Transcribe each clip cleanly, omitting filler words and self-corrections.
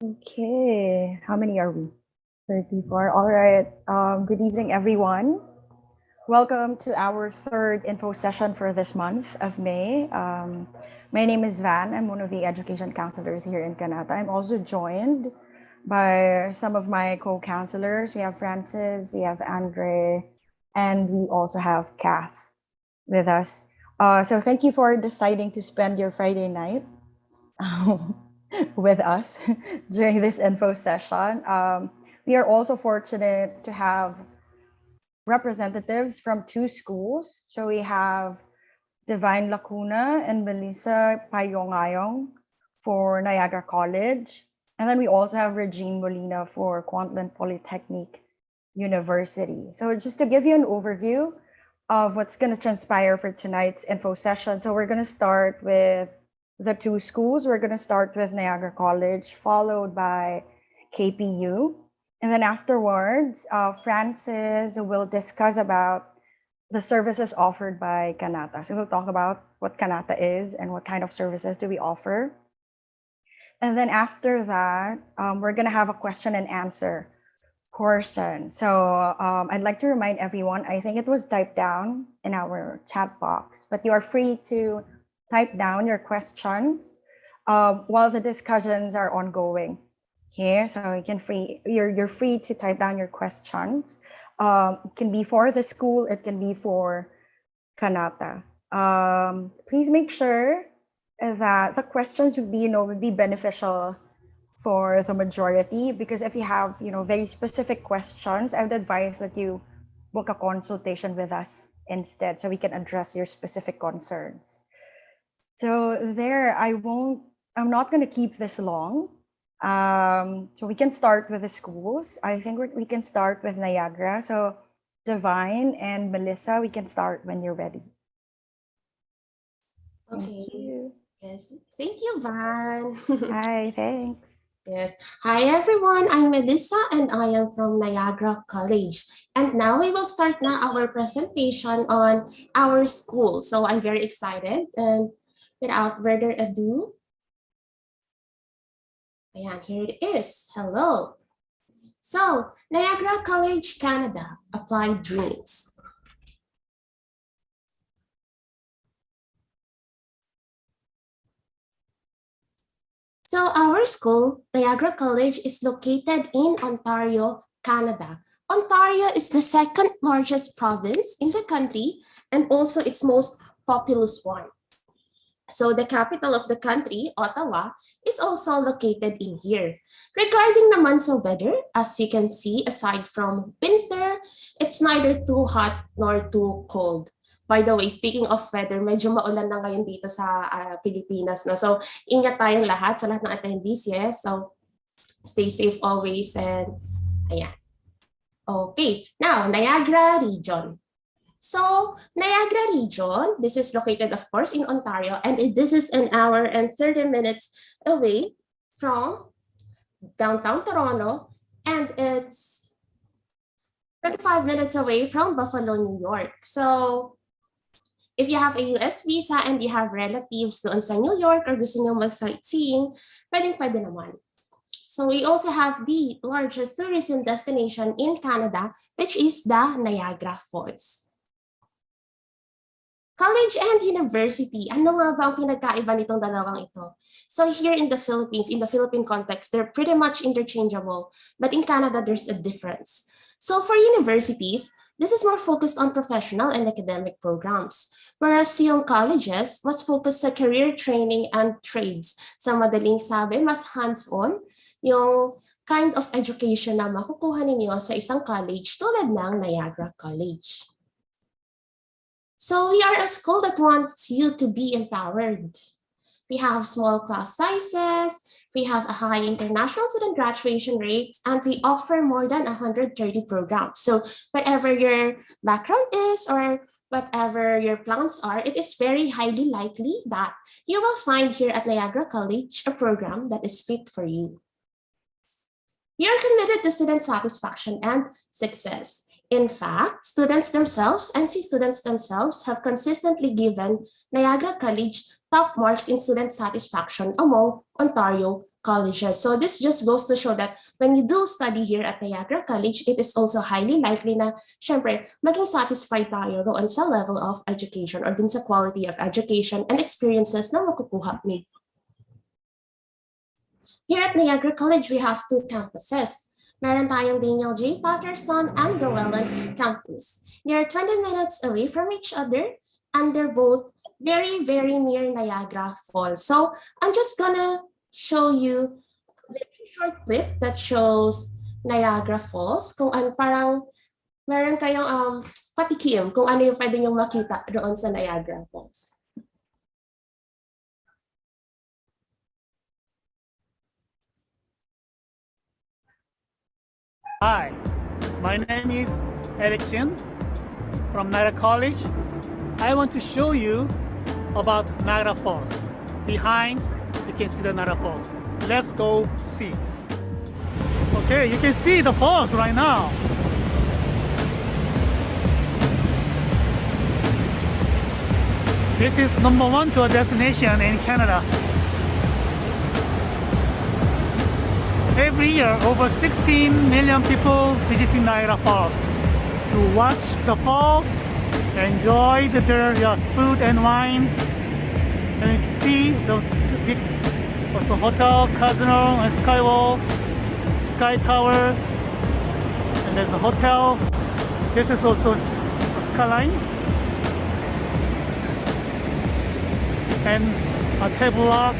Okay, how many are we? 34. All right. Good evening, everyone. Welcome to our third info session for this month of May. My name is Van. I'm one of the education counselors here in Kanata. I'm also joined by some of my co-counselors. We have Francis, we have Andre, and we also have Kath with us. So thank you for deciding to spend your Friday night with us during this info session. We are also fortunate to have representatives from two schools. So we have Divine Lacuna and Melissa Payongayong for Niagara College. And then we also have Regine Molina for Kwantlen Polytechnic University. So just to give you an overview of what's going to transpire for tonight's info session. So we're going to start with the two schools. We're going to start with Niagara College, followed by KPU. And then afterwards, Francis will discuss about the services offered by Kanata. So we'll talk about what Kanata is and what kind of services do we offer. And then after that, we're going to have a question and answer portion. So I'd like to remind everyone, I think it was typed down in our chat box, but you are free to type down your questions while the discussions are ongoing here. So you're free to type down your questions. It can be for the school, it can be for Kanata. Please make sure that the questions would be beneficial for the majority, because if you have very specific questions, I would advise that you book a consultation with us instead so we can address your specific concerns. So I'm not going to keep this long. So we can start with the schools. I think we can start with Niagara. So Divine and Melissa, we can start when you're ready. Okay. Thank you. Yes. Thank you, Van. Hi, thanks. Yes. Hi, everyone. I'm Melissa, and I am from Niagara College. And now we will start now our presentation on our school. So I'm very excited. And without further ado, ayan, here it is. Hello. So, Niagara College, Canada, Applied Dreams. So our school, Niagara College, is located in Ontario, Canada. Ontario is the second largest province in the country and also its most populous one. So the capital of the country, Ottawa, is also located in here. Regarding the months of weather, as you can see, aside from winter, it's neither too hot nor too cold. By the way, speaking of weather, medyo maulan na ngayon dito sa Pilipinas. No? So, ingat tayong lahat sa lahat ng attendees. Yes? So, stay safe always. And, ayan. Okay. Now, Niagara region. So, Niagara region, this is located, of course, in Ontario. And this is an hour and 30 minutes away from downtown Toronto. And it's 35 minutes away from Buffalo, New York. So, if you have a US visa and you have relatives doon sa New York or gusto nyo mag-sightseeing, pwede naman. So we also have the largest tourism destination in Canada, which is the Niagara Falls. College and university, ano nga ba ang pinagkaiba nitong dalawang ito? So here in the Philippines, in the Philippine context, they're pretty much interchangeable. But in Canada, there's a difference. So for universities, this is more focused on professional and academic programs, whereas yung colleges was focused sa career training and trades. Sa madaling sabi, mas hands-on yung kind of education na makukuha ninyo sa isang college tulad ng Niagara College. So we are a school that wants you to be empowered. We have small class sizes, we have a high international student graduation rate, and we offer more than 130 programs. So whatever your background is or whatever your plans are, it is very highly likely that you will find here at Niagara College a program that is fit for you. We are committed to student satisfaction and success. In fact, students themselves, NC students themselves, have consistently given Niagara College top marks in student satisfaction among Ontario colleges. So this just goes to show that when you do study here at Niagara College, it is also highly likely na, syempre, maging satisfied tayo doon sa level of education or dun sa quality of education and experiences na makukuha ni. Here at Niagara College, we have two campuses. Meron tayong Daniel J. Patterson and Llewellyn campus. They are 20 minutes away from each other, and they're both very, very near Niagara Falls. So I'm just gonna show you a very short clip that shows Niagara Falls. Kung ano, parang meron kayong patikim kung ano yung pwede nyo makita doon sa Niagara Falls. Hi, my name is Eric Jin from Niagara College. I want to show you about Niagara Falls. Behind, you can see the Niagara Falls. Let's go see. Okay, you can see the falls right now. This is #1 tour destination in Canada. Every year, over 16 million people visiting Niagara Falls to watch the falls, enjoy the food and wine, and see the big also hotel, casino, and skywall, sky towers, and there's a hotel. This is also a skyline and a cable lock,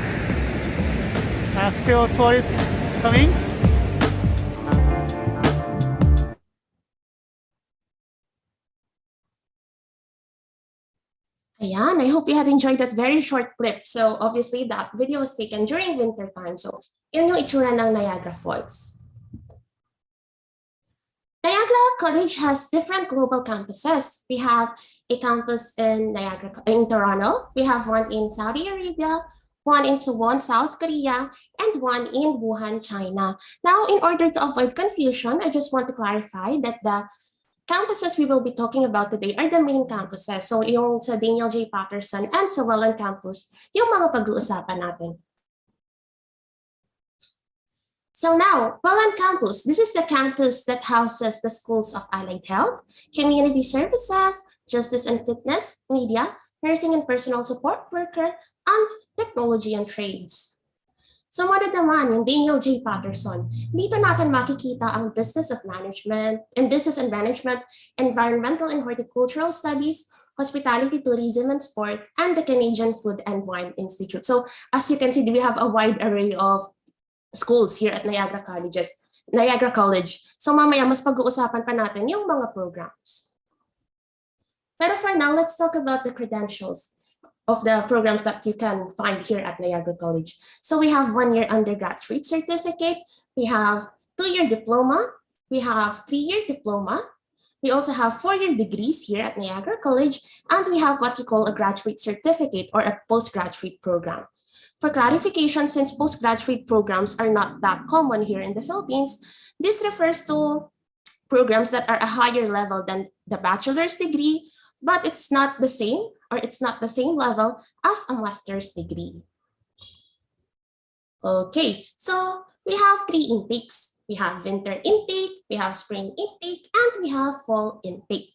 and still tourists coming. Ayan, I hope you had enjoyed that very short clip. So obviously that video was taken during winter time. So yun yung itsura ng Niagara Falls. Niagara College has different global campuses. We have a campus in Toronto. We have one in Saudi Arabia, one in Suwon, South Korea, and one in Wuhan, China. Now, in order to avoid confusion, I just want to clarify that the campuses we will be talking about today are the main campuses. So, yung sa Daniel J. Patterson and sa Welland campus, yung mga pag-uusapan natin. So now, Welland campus, this is the campus that houses the schools of allied health, community services, justice and fitness, media, nursing and personal support worker, and technology and trades. So muna naman yung Daniel J. Patterson. Dito natin makikita ang business and management, environmental and horticultural studies, hospitality, tourism and sport, and the Canadian Food and Wine Institute. So as you can see, we have a wide array of schools here at Niagara College. So mamaya mas pag-uusapan pa natin yung mga programs. But for now, let's talk about the credentials of the programs that you can find here at Niagara College. So we have 1-year undergraduate certificate, we have 2-year diploma, we have 3-year diploma, we also have 4-year degrees here at Niagara College, and we have what we call a graduate certificate or a postgraduate program. For clarification, since postgraduate programs are not that common here in the Philippines, this refers to programs that are a higher level than the bachelor's degree, but it's not the same level as a master's degree. Okay, so we have 3 intakes. We have winter intake, we have spring intake, and we have fall intake.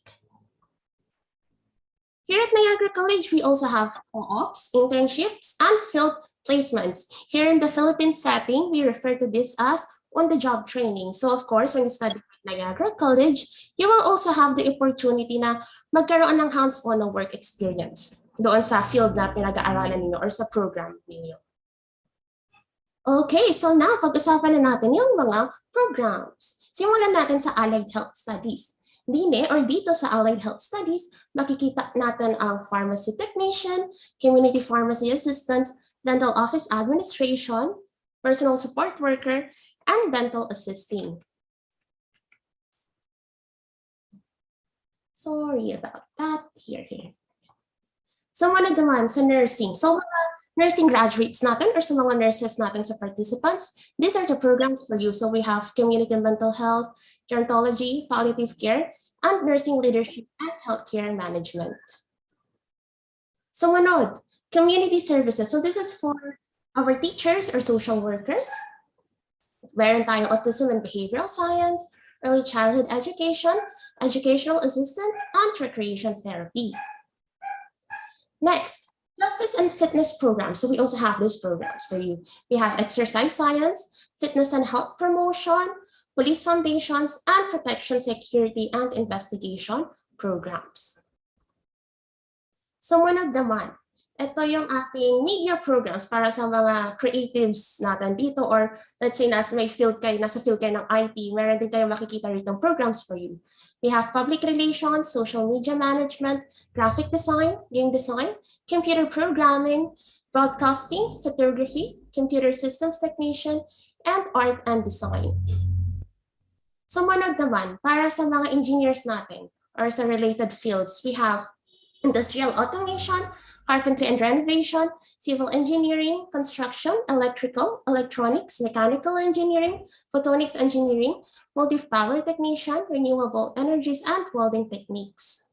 Here at Niagara College, we also have co-ops, internships, and field placements. Here in the Philippines setting, we refer to this as on-the-job training. So of course, when you study at Niagara College, you will also have the opportunity na magkaroon ng hands-on na work experience doon sa field na pinag-aaralan ninyo or sa program ninyo. Okay, so now pag-usapan na natin yung mga programs. Simulan natin sa Allied Health Studies. Dito sa Allied Health Studies, makikita natin ang pharmacy technician, community pharmacy assistant, dental office administration, personal support worker, and dental assisting. Sorry about that. Here. So muna naman sa nursing. So mga nursing graduates natin or sa mga nurses natin sa participants, these are the programs for you. So we have community mental health, gerontology, palliative care, and nursing leadership and healthcare management. Sumunod, community services. So this is for our teachers or social workers. Meron tayong autism and behavioral science, early childhood education, educational assistant, and recreation therapy. Next, justice and fitness programs. So we also have these programs for you. We have exercise science, fitness and health promotion, police foundations, and protection, security, and investigation programs. Sumunod naman, ito yung ating media programs para sa mga creatives natin dito, or let's say nasa field kayo ng IT, meron din kayo makikita rito programs for you. We have public relations, social media management, graphic design, game design, computer programming, broadcasting, photography, computer systems technician, and art and design. Sumunod naman, para sa mga engineers natin or sa related fields, we have industrial automation, carpentry and renovation, civil engineering, construction, electrical, electronics, mechanical engineering, photonics engineering, motive power technician, renewable energies, and welding techniques.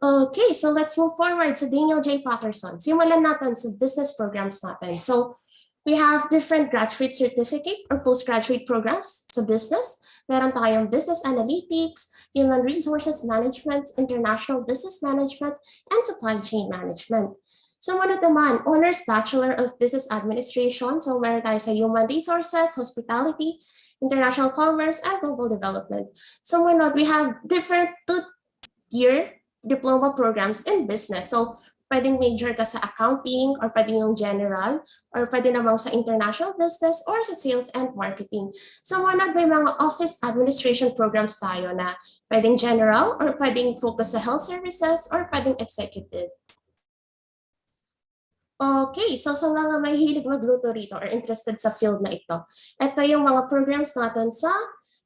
Okay, so let's move forward to Daniel J. Patterson. Simulan natin sa business programs natin. So we have different graduate certificate or postgraduate programs sa business. Meron tayong business analytics, human resources management, international business management, and supply chain management. Sumunod naman, Honors Bachelor of Business Administration. So meron tayo sa human resources, hospitality, international commerce, and global development. Sumunod, we have different two-year diploma programs in business. So pwedeng major ka sa accounting, or pwedeng yung general, or pwede namang sa international business or sa sales and marketing. So may mga office administration programs tayo na pwedeng general, or pwedeng focus sa health services, or pwedeng executive. Okay, so sa mga may hilig magluto rito or interested sa field na ito yung mga programs natin sa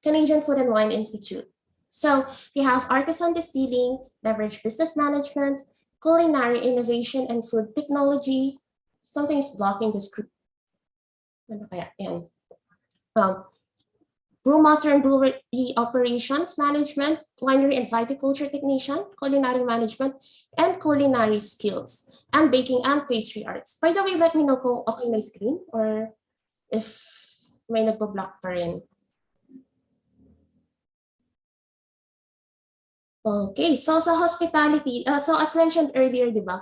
Canadian Food and Wine Institute. So we have artisan distilling, beverage business management, culinary innovation and food technology. Something is blocking the screen. Ano kaya? Yan. Brewmaster and brewery operations management, winery and viticulture technician, culinary management, and culinary skills, and baking and pastry arts. By the way, let me know kung okay na screen or if may nagpo-block pa rin. Okay, so sa hospitality, so as mentioned earlier, di ba,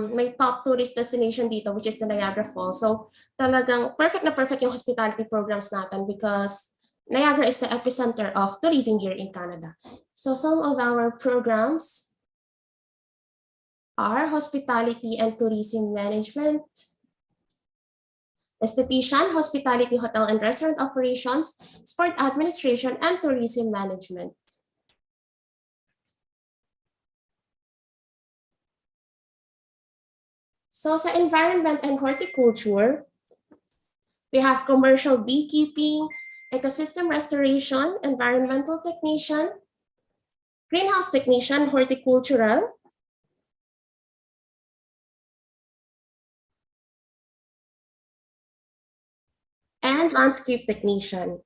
may top tourist destination dito, which is the Niagara Falls. So talagang perfect na perfect yung hospitality programs natin because Niagara is the epicenter of tourism here in Canada. So some of our programs are hospitality and tourism management, esthetician, hospitality, hotel and restaurant operations, sport administration, and tourism management. So sa environment and horticulture, we have commercial beekeeping, ecosystem restoration, environmental technician, greenhouse technician, horticultural, and landscape technician.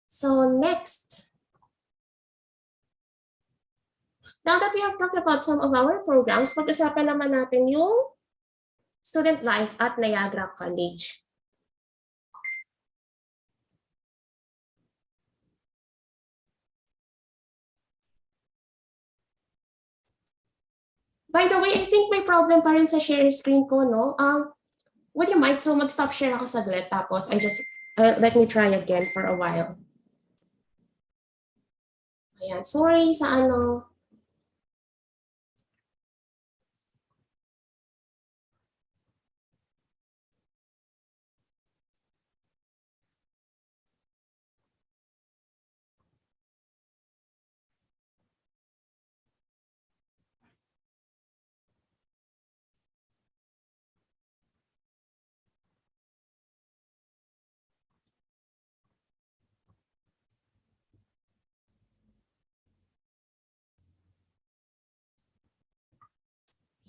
So next, now that we have talked about some of our programs, pag-usapan naman natin yung student life at Niagara College. By the way, I think may problem pa rin sa share screen ko, no? Would you mind? So mag-stop share ako saglit, tapos let me try again for a while. Ayan, sorry sa ano.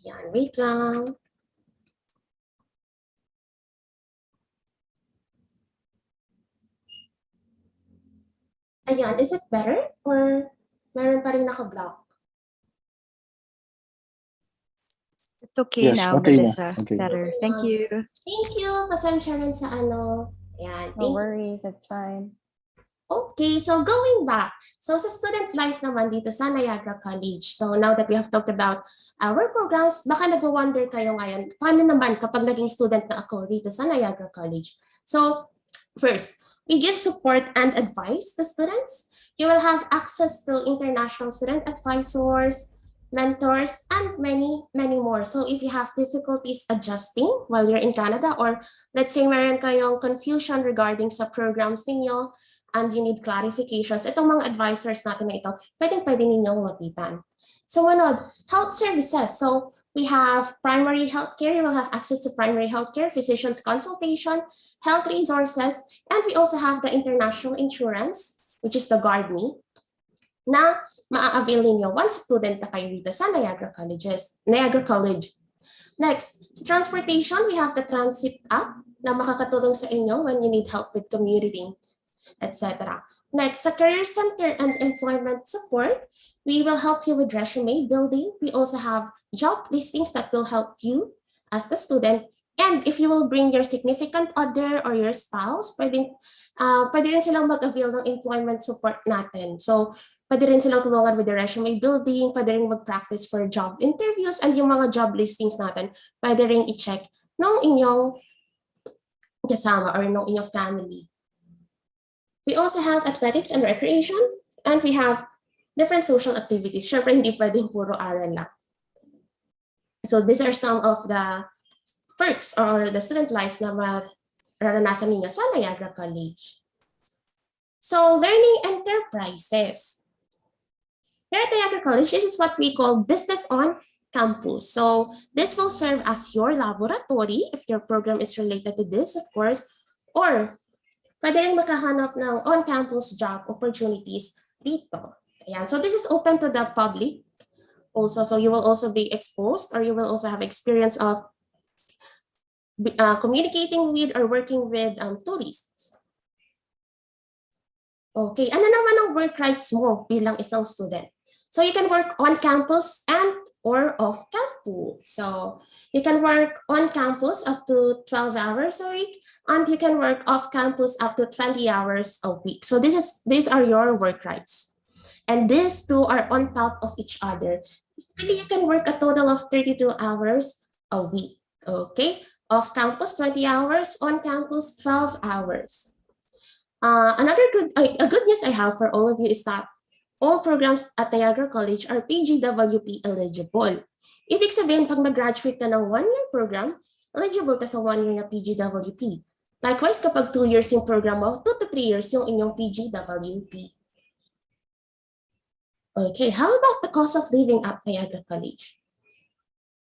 Ayan, wait lang. Ayan, is it better? Or meron pa rin naka-block? It's okay Yes, now, okay na. Melissa. Okay. Better. Thank you. Thank you. Pasensya rin sa ano. Ayan, No thank you. worries. It's fine. Okay, so going back. So sa student life naman dito sa Niagara College. So now that we have talked about our programs, baka nag-wonder kayo ngayon, paano naman kapag naging student na ako dito sa Niagara College? So first, we give support and advice to students. You will have access to international student advisors, mentors, and many, many more. So if you have difficulties adjusting while you're in Canada, or let's say meron kayong confusion regarding sa programs ninyo, and you need clarifications, itong mga advisors natin na ito, pwedeng-pwede ninyong lapitan. Sumunod, health services. So we have primary healthcare. You will have access to primary healthcare, physician's consultation, health resources, and we also have the international insurance, which is the GuardMe, na maa-avail ninyo once student na kayo dito sa Niagara College. Next, sa transportation, we have the transit app na makakatulong sa inyo when you need help with commuting, etc. Next, sa career center and employment support, we will help you with resume building. We also have job listings that will help you as the student. And if you will bring your significant other or your spouse, pwede rin silang mag-avail ng employment support natin. So, pwede rin silang tulungan with the resume building, pwede rin mag-practice for job interviews, and yung mga job listings natin, pwede rin i-check ng inyong kasama or ng inyong family. We also have athletics and recreation, and we have different social activities. Syempre, hindi pwedeng puro aral lang. So these are some of the perks or the student life na mararanasan ninyo sa Niagara College. So learning enterprises. Here at Niagara College, this is what we call business on campus. So this will serve as your laboratory if your program is related to this, of course, or pwede rin makahanap ng on-campus job opportunities dito. Ayan. So this is open to the public also. So you will also be exposed, or you will also have experience of communicating with or working with tourists. Okay, ano naman ang work rights mo bilang isang student? So you can work on campus and or off campus. So you can work on campus up to 12 hours a week, and you can work off campus up to 20 hours a week. So these are your work rights. And these two are on top of each other. Basically, you can work a total of 32 hours a week. Okay, off campus 20 hours, on campus 12 hours. Another good news I have for all of you is that all programs at Niagara College are PGWP eligible. Ibig sabihin, pag mag-graduate ka ng 1-year program, eligible ka sa 1-year na PGWP. Likewise, kapag 2 years yung program mo, 2 to 3 years yung inyong PGWP. Okay, how about the cost of living at Niagara College?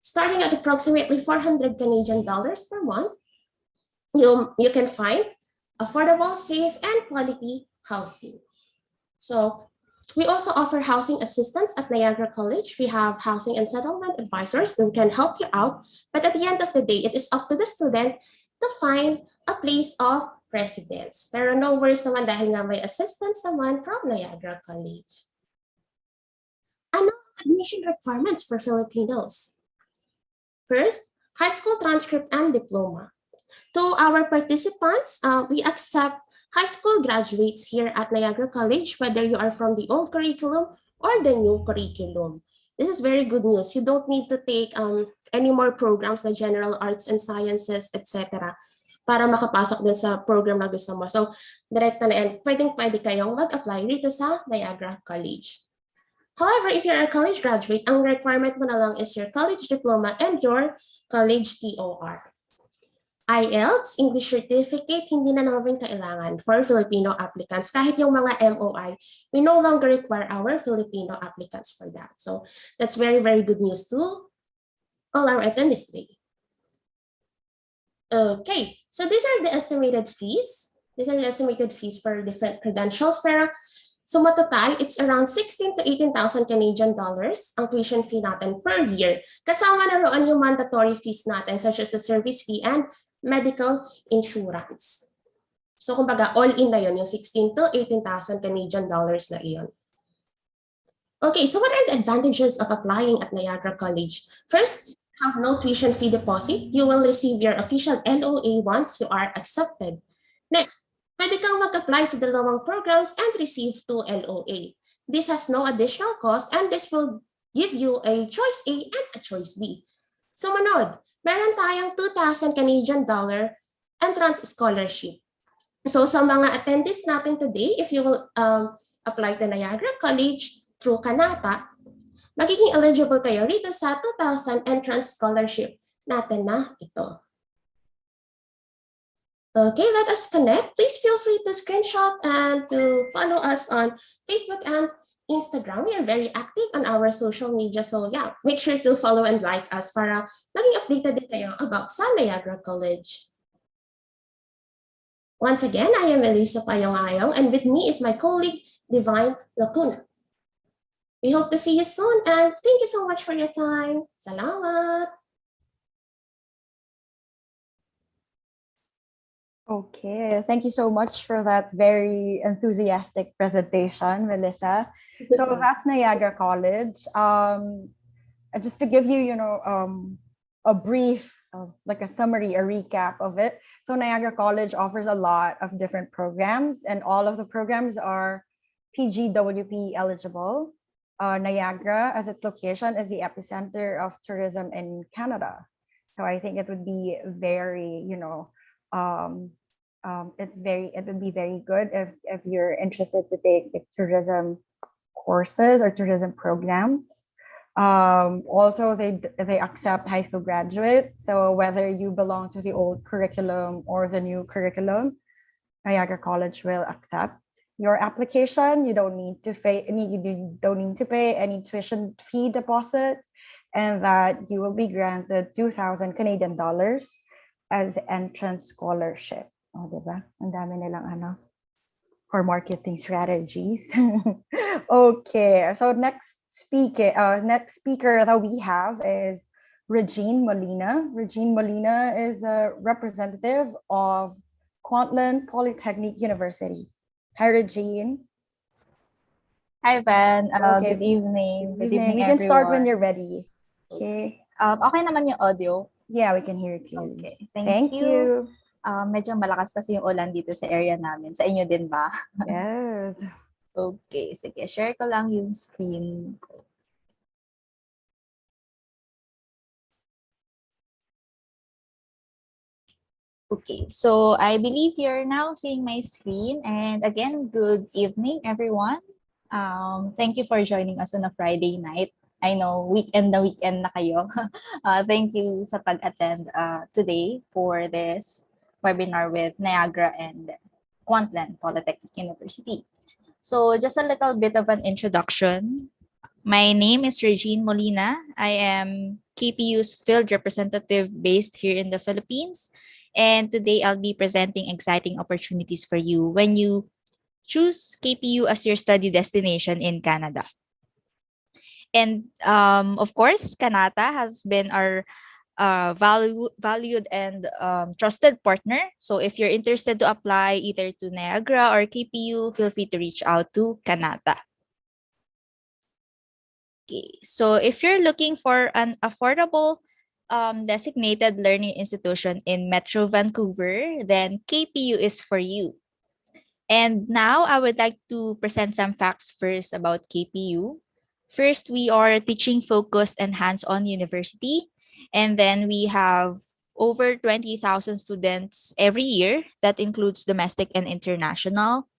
Starting at approximately 400 Canadian dollars per month, you can find affordable, safe, and quality housing. So we also offer housing assistance at Niagara College. We have housing and settlement advisors who can help you out. But at the end of the day, it is up to the student to find a place of residence. Pero no worries naman dahil nga may assistance naman from Niagara College. Ano ang admission requirements for Filipinos? First, high school transcript and diploma. To our participants, we accept high school graduates here at Niagara College, whether you are from the old curriculum or the new curriculum. This is very good news. You don't need to take any more programs like general arts and sciences, etc. para makapasok din sa program na gusto mo. So, direkta na yan, pwedeng-pwede kayong mag-apply rito sa Niagara College. However, if you're a college graduate, ang requirement mo na lang is your college diploma and your college TOR. IELTS, English certificate, hindi na namin kailangan for Filipino applicants. Kahit yung mga MOI, we no longer require our Filipino applicants for that. So that's very, very good news to all our attendees today. Okay, so these are the estimated fees. These are the estimated fees for different credentials. Pero So matotal, it's around 16 to 18,000 Canadian dollars ang tuition fee natin per year. Kasama na roon yung mandatory fees natin such as the service fee and medical insurance. So kumbaga, all in na yun, yung 16 to 18,000 Canadian dollars na iyon. Okay, so what are the advantages of applying at Niagara College? First, have no tuition fee deposit. You will receive your official LOA once you are accepted. Next, pwede kang mag-apply sa dalawang programs and receive 2 LOA. This has no additional cost and this will give you a choice A and a choice B. So manod, meron tayong 2,000 Canadian dollar entrance scholarship. So sa mga attendees natin today, if you will apply to Niagara College through Kanata, magiging eligible kayo rito sa 2,000 entrance scholarship natin na ito. Okay, let us connect. Please feel free to screenshot and to follow us on Facebook and Instagram. We are very active on our social media. So yeah, make sure to follow and like us para maging updated din kayo about sa Niagara College. Once again, I am Elisa Payong-Ayong and with me is my colleague, Divine Lacuna. We hope to see you soon and thank you so much for your time. Salamat! Okay, thank you so much for that very enthusiastic presentation, Melissa. So that's Niagara College. Just to give you, a brief, like a summary, a recap of it. So Niagara College offers a lot of different programs, and all of the programs are PGWP eligible. Niagara, as its location, is the epicenter of tourism in Canada. So I think it would be very, it would be very good if you're interested to take the tourism courses or tourism programs. Also, they accept high school graduates. So whether you belong to the old curriculum or the new curriculum, Niagara College will accept your application. You don't need to pay any tuition fee deposit, and that you will be granted 2,000 Canadian dollars as entrance scholarship. Oh, diba? Ang dami nilang for marketing strategies. Okay, so next speaker that we have is Regine Molina. Regine Molina is a representative of Kwantlen Polytechnic University. Hi, Regine. Hi, Van. Okay. Good evening. Good Good evening, We can start when everyone. you're ready. Okay. Okay naman yung audio. Yeah, we can hear it clearly. Okay. Thank you. Medyo malakas kasi yung ulan dito sa area namin. Sa inyo din ba? Yes. Okay, sige. Share ko lang yung screen ko. Okay, so I believe you're now seeing my screen. And again, good evening, everyone. Thank you for joining us on a Friday night. I know weekend na kayo. Thank you sa pag-attend today for this webinar with Niagara and Kwantlen Polytechnic University. So just a little bit of an introduction. My name is Regine Molina. I am KPU's field representative based here in the Philippines. And today I'll be presenting exciting opportunities for you when you choose KPU as your study destination in Canada. And of course, Kanata has been our valued and trusted partner. So if you're interested to apply either to Niagara or KPU, feel free to reach out to Kanata. Okay, so if you're looking for an affordable designated learning institution in Metro Vancouver, then KPU is for you. And now I would like to present some facts first about KPU. First, we are a teaching-focused and hands-on university. And then we have over 20,000 students every year. That includes domestic and international.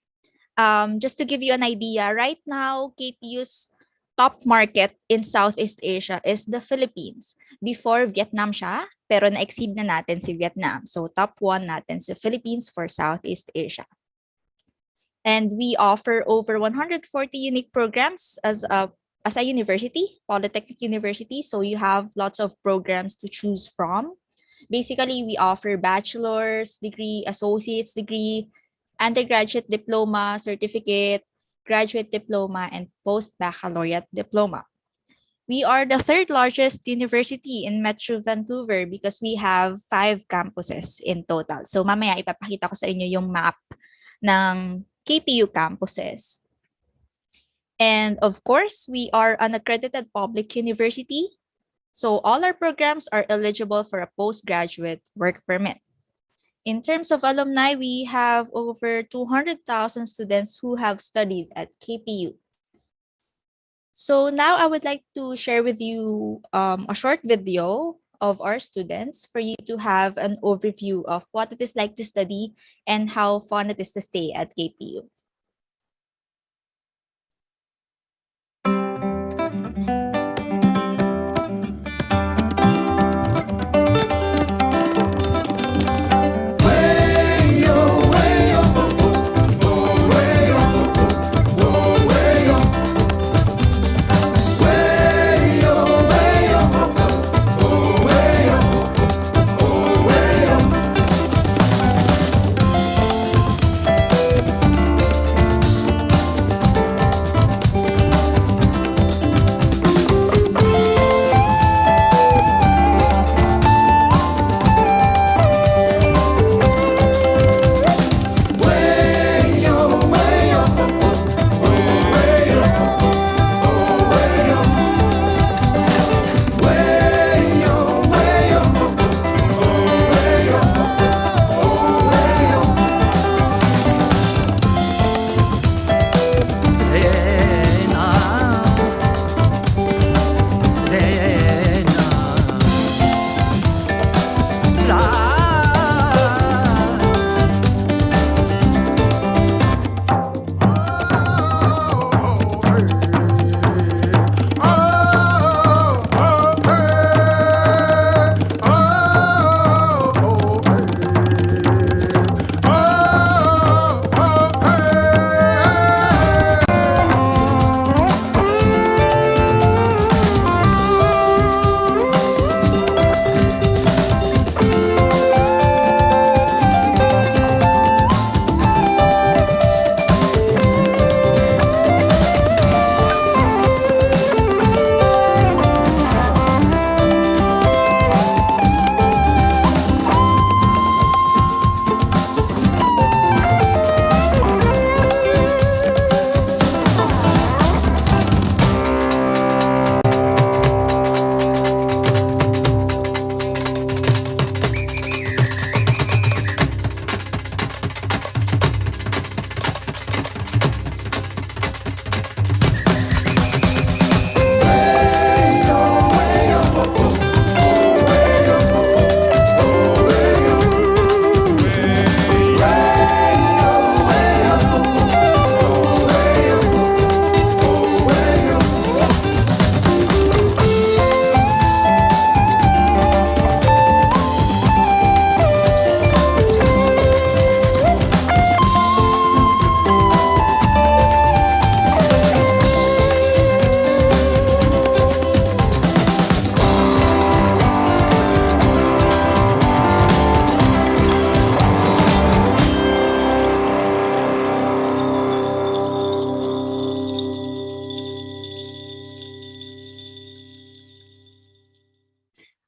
Just to give you an idea, right now, KPU's top market in Southeast Asia is the Philippines. Before, Vietnam siya, pero na-exceed na natin si Vietnam. So top 1 natin si Philippines for Southeast Asia. And we offer over 140 unique programs as a university, Polytechnic University. So you have lots of programs to choose from. Basically, we offer bachelor's degree, associate's degree, undergraduate diploma, certificate, graduate diploma, and post-baccalaureate diploma. We are the third largest university in Metro Vancouver because we have 5 campuses in total. So mamaya ipapakita ko sa inyo yung map ng KPU campuses. And of course, we are an accredited public university. So all our programs are eligible for a postgraduate work permit. In terms of alumni, we have over 200,000 students who have studied at KPU. So now I would like to share with you a short video of our students for you to have an overview of what it is like to study and how fun it is to stay at KPU.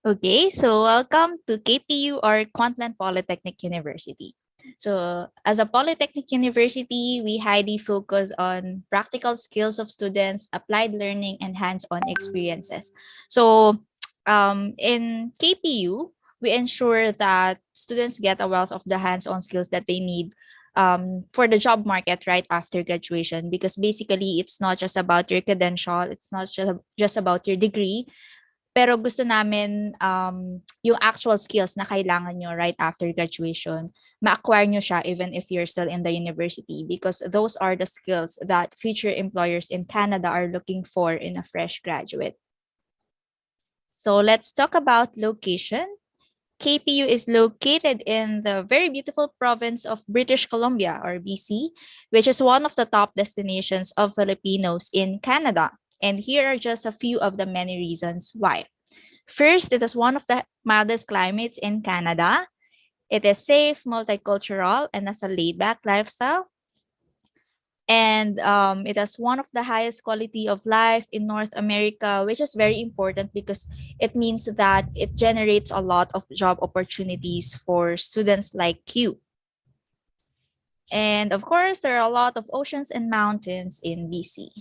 Okay, so welcome to KPU or Kwantlen Polytechnic University. So as a Polytechnic University, we highly focus on practical skills of students, applied learning, and hands-on experiences. So in KPU, we ensure that students get a wealth of the hands-on skills that they need for the job market right after graduation, because basically it's not just about your credential, it's not just about your degree, pero gusto namin yung actual skills na kailangan nyo right after graduation, ma-acquire nyo siya even if you're still in the university, because those are the skills that future employers in Canada are looking for in a fresh graduate. So let's talk about location. KPU is located in the very beautiful province of British Columbia, or BC, which is one of the top destinations of Filipinos in Canada. And here are just a few of the many reasons why. First, it is one of the mildest climates in Canada. It is safe, multicultural, and has a laid-back lifestyle. And it has one of the highest quality of life in North America, which is very important because it means that it generates a lot of job opportunities for students like you. And of course, there are a lot of oceans and mountains in BC.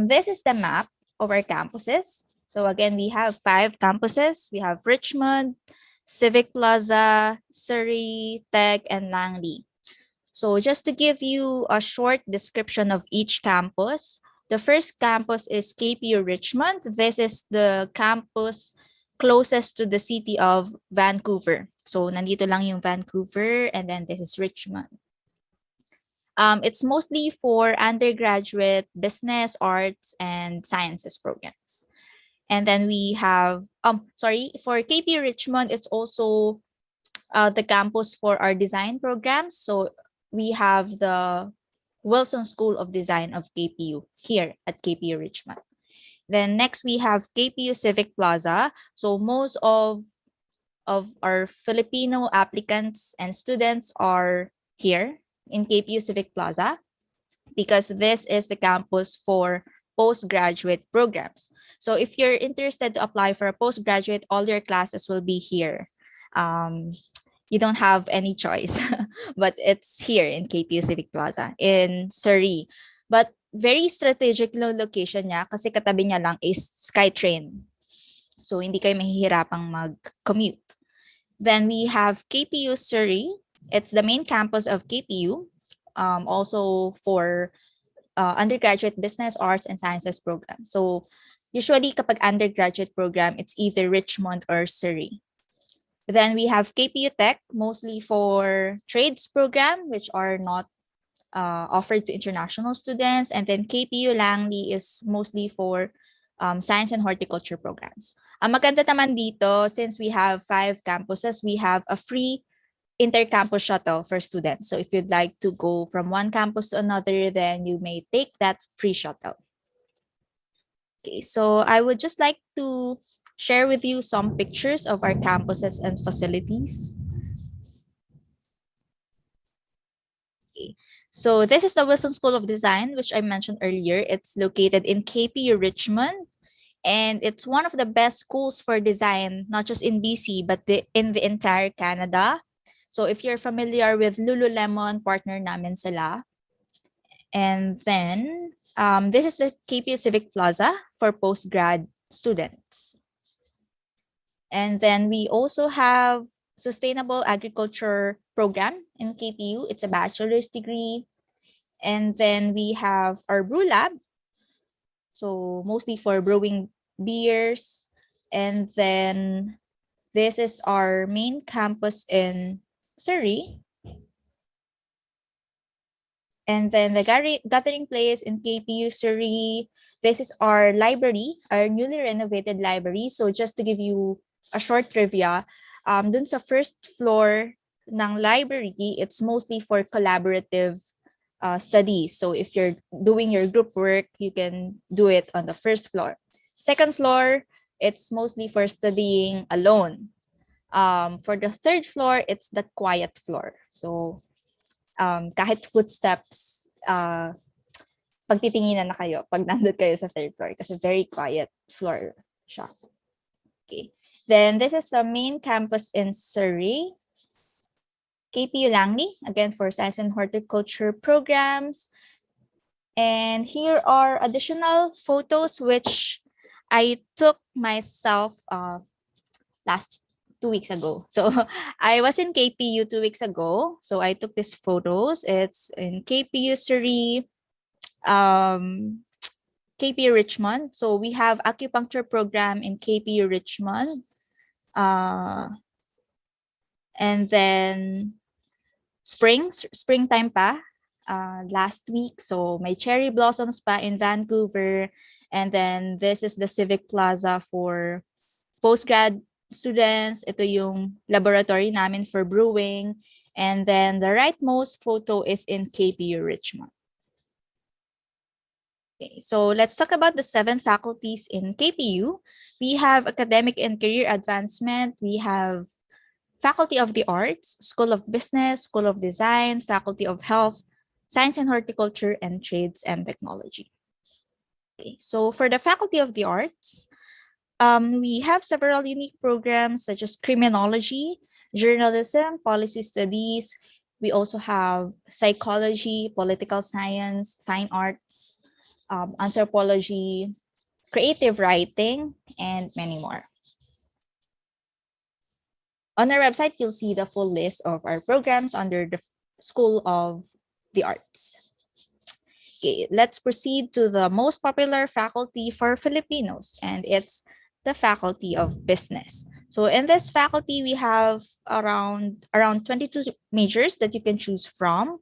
This is the map of our campuses. So again, we have 5 campuses. We have Richmond, Civic Plaza, Surrey, Tech, and Langley. So just to give you a short description of each campus, the first campus is KPU Richmond. This is the campus closest to the city of Vancouver. So nandito lang yung Vancouver, and then this is Richmond. It's mostly for undergraduate business, arts, and sciences programs. And then we have, for KPU Richmond, it's also the campus for our design programs. So we have the Wilson School of Design of KPU here at KPU Richmond. Then next we have KPU Civic Plaza. So most of our Filipino applicants and students are here in KPU Civic Plaza because this is the campus for postgraduate programs. So if you're interested to apply for a postgraduate, all your classes will be here. You don't have any choice, but it's here in KPU Civic Plaza in Surrey. But very strategic location niya kasi katabi niya lang is SkyTrain. So hindi kayo mahihirapang mag-commute. Then we have KPU Surrey. It's the main campus of KPU, also for undergraduate business, arts, and sciences program. So usually kapag undergraduate program, it's either Richmond or Surrey. Then we have KPU Tech, mostly for trades program, which are not offered to international students. And then KPU Langley is mostly for science and horticulture programs. Ang maganda naman dito, since we have 5 campuses, we have a free inter-campus shuttle for students. So if you'd like to go from one campus to another, then you may take that free shuttle. Okay, so I would just like to share with you some pictures of our campuses and facilities. Okay. So this is the Wilson School of Design, which I mentioned earlier. It's located in KPU Richmond, and it's one of the best schools for design, not just in BC, but in the entire Canada. So if you're familiar with Lululemon, partner namin sila. And then this is the KPU Civic Plaza for postgrad students. And then we also have Sustainable Agriculture program in KPU. It's a bachelor's degree. And then we have our brew lab. So mostly for brewing beers. And then this is our main campus in Surrey. And then the gathering place in KPU Surrey. This is our library, our newly renovated library. So just to give you a short trivia, dun sa first floor ng library, it's mostly for collaborative studies. So if you're doing your group work, you can do it on the first floor. Second floor, it's mostly for studying alone. For the third floor, it's the quiet floor. So kahit footsteps, pagtitinginan na kayo pag nandun kayo sa third floor kasi very quiet floor siya. Okay. Then this is the main campus in Surrey. KPU Langley, again for science and horticulture programs. And here are additional photos which I took myself last 2 weeks ago. So I was in KPU 2 weeks ago. So I took these photos. It's in KPU Surrey, KPU Richmond. So we have acupuncture program in KPU Richmond. And then springtime pa last week. So may cherry blossoms pa in Vancouver. And then this is the Civic Plaza for postgrad students. Ito yung laboratory namin for brewing. And then the rightmost photo is in KPU Richmond. Okay, so let's talk about the 7 faculties in KPU. We have academic and career advancement. We have Faculty of the Arts, School of Business, School of Design, Faculty of Health, Science and Horticulture, and Trades and Technology. Okay, so for the Faculty of the Arts, we have several unique programs such as criminology, journalism, policy studies. We also have psychology, political science, fine arts, anthropology, creative writing, and many more. On our website, you'll see the full list of our programs under the School of the Arts. Okay, let's proceed to the most popular faculty for Filipinos, and it's the Faculty of Business. So in this faculty, we have around 22 majors that you can choose from.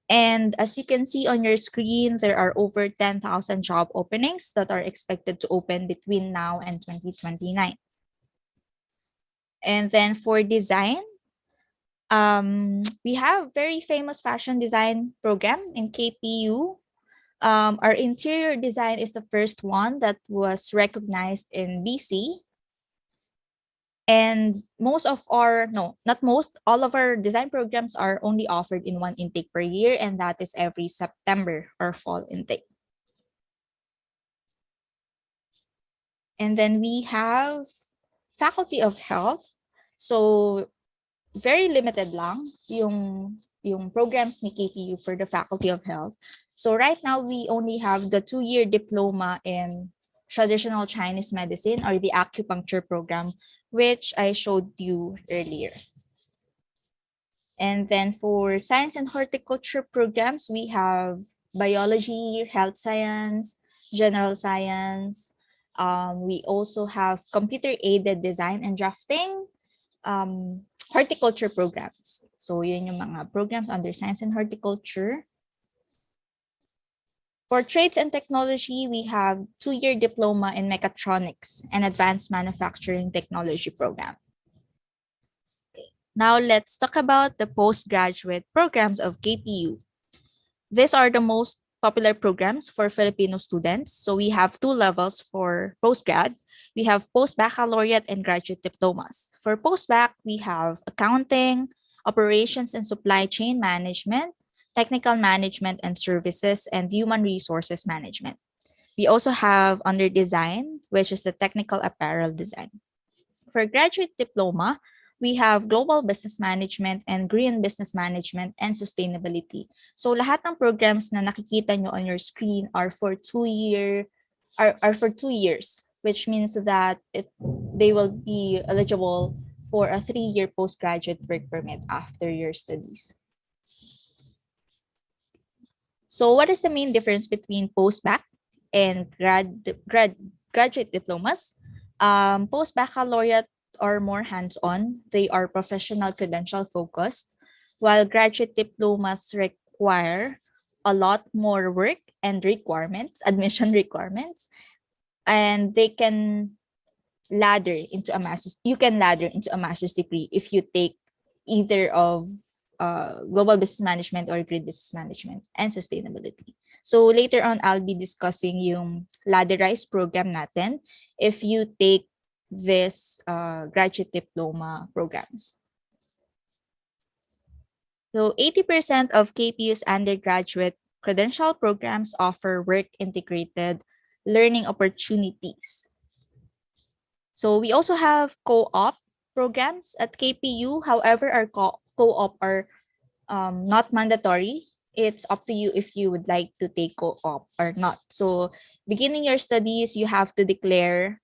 And as you can see on your screen, there are over 10,000 job openings that are expected to open between now and 2029. And then for design, we have very famous fashion design program in KPU. Our interior design is the first one that was recognized in BC. And most of our, no, not most, all of our design programs are only offered in one intake per year, and that is every September or fall intake. And then we have Faculty of Health. So very limited lang yung programs ni KPU for the Faculty of Health. So right now we only have the 2-year diploma in traditional Chinese medicine or the acupuncture program, which I showed you earlier. And then for science and horticulture programs, we have biology, health science, general science. We also have computer-aided design and drafting, horticulture programs. So yun yung mga programs under science and horticulture. For trades and technology, we have 2-year diploma in mechatronics and advanced manufacturing technology program. Okay. Now let's talk about the postgraduate programs of KPU. These are the most popular programs for Filipino students. So we have 2 levels for postgrad. We have post-baccalaureate and graduate diplomas. For post-bac, we have accounting, operations and supply chain management, technical management and services, and human resources management. We also have under design, which is the technical apparel design. For graduate diploma, we have global business management and green business management and sustainability. So lahat ng programs na nakikita nyo on your screen are for 2 years, which means that they will be eligible for a 3-year postgraduate work permit after your studies. So what is the main difference between post-bac and graduate diplomas? Post-baccalaureate are more hands-on. They are professional credential focused, while graduate diplomas require a lot more work and requirements, admission requirements, and they can ladder into a master's. You can ladder into a master's degree if you take either of global business management or green business management and sustainability. So later on, I'll be discussing yung ladderized program natin if you take this graduate diploma programs. So 80% of KPU's undergraduate credential programs offer work-integrated learning opportunities. So we also have co-op programs at KPU. However, our co-op are not mandatory. It's up to you if you would like to take co-op or not. So beginning your studies, you have to declare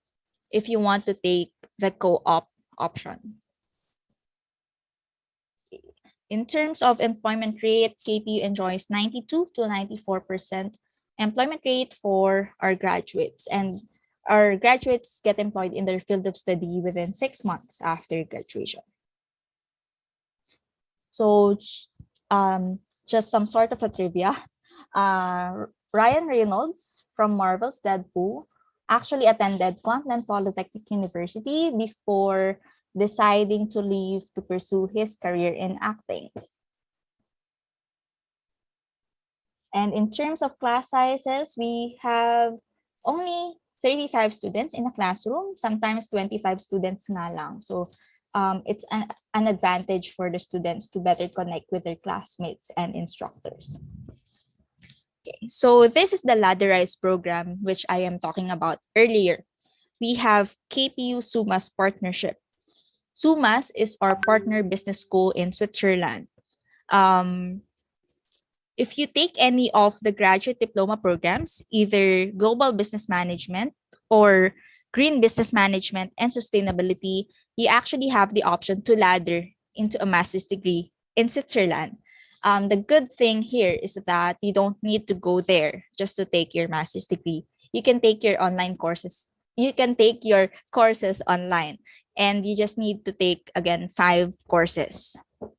if you want to take the co-op option. In terms of employment rate, KPU enjoys 92 to 94% employment rate for our graduates, and our graduates get employed in their field of study within 6 months after graduation. So just some sort of a trivia. Ryan Reynolds from Marvel's Deadpool actually attended Kwantlen Polytechnic University before deciding to leave to pursue his career in acting. And in terms of class sizes, we have only 35 students in a classroom, sometimes 25 students nga lang. So it's an advantage for the students to better connect with their classmates and instructors. Okay, so this is the ladderized program, which I am talking about earlier. We have KPU SUMAS partnership. SUMAS is our partner business school in Switzerland. If you take any of the graduate diploma programs, either global business management or green business management and sustainability, you actually have the option to ladder into a master's degree in Switzerland. The good thing here is that you don't need to go there just to take your master's degree. You can take your online courses. You can take your courses online, and you just need to take, again, 5 courses.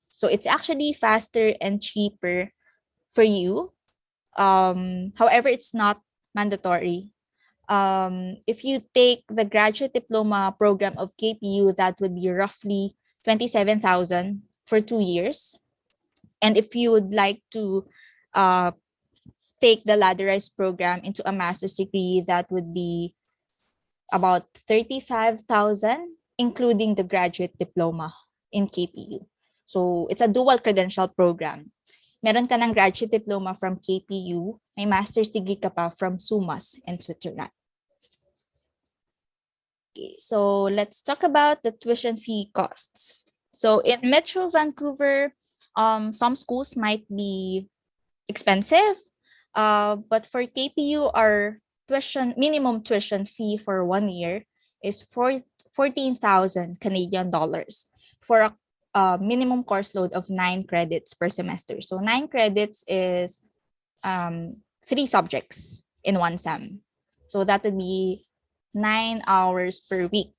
So it's actually faster and cheaper for you. However, it's not mandatory. If you take the graduate diploma program of KPU, that would be roughly 27,000 for 2 years. And if you would like to take the ladderized program into a master's degree, that would be about 35,000, including the graduate diploma in KPU. So it's a dual credential program. Meron ka ng graduate diploma from KPU, may master's degree ka pa from SUMAS in Switzerland. Okay, so let's talk about the tuition fee costs. So in Metro Vancouver, some schools might be expensive, but for KPU, our minimum tuition fee for 1 year is 14,000 Canadian dollars for a minimum course load of 9 credits per semester. So 9 credits is 3 subjects in 1 sem. So that would be 9 hours per week.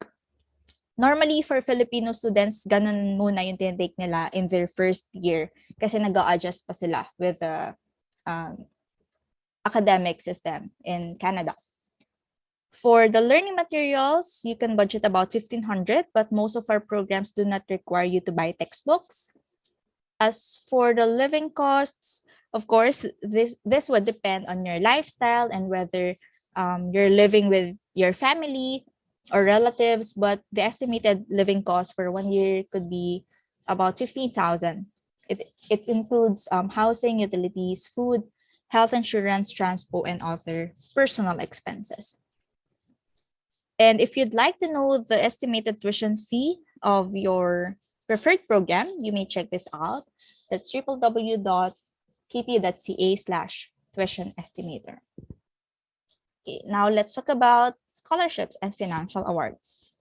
Normally, for Filipino students, ganun muna yung tinitake nila in their first year kasi nag-a-adjust pa sila with the academic system in Canada. For the learning materials, you can budget about 1,500, but most of our programs do not require you to buy textbooks. As for the living costs, of course, this would depend on your lifestyle and whether you're living with your family or relatives, but the estimated living cost for 1 year could be about 15,000. It includes housing, utilities, food, health insurance, transport, and other personal expenses. And if you'd like to know the estimated tuition fee of your preferred program, you may check this out. That's www.kpu.ca/tuition estimator. Okay, now let's talk about scholarships and financial awards.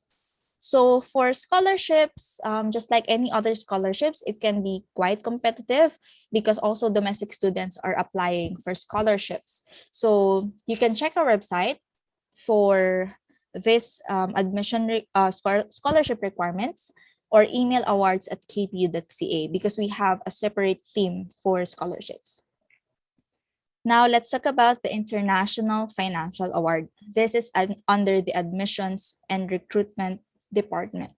So for scholarships, just like any other scholarships, it can be quite competitive because also domestic students are applying for scholarships. So you can check our website for this scholarship requirements or email awards@kpu.ca because we have a separate team for scholarships. Now let's talk about the International Financial Award. This is under the Admissions and Recruitment Department.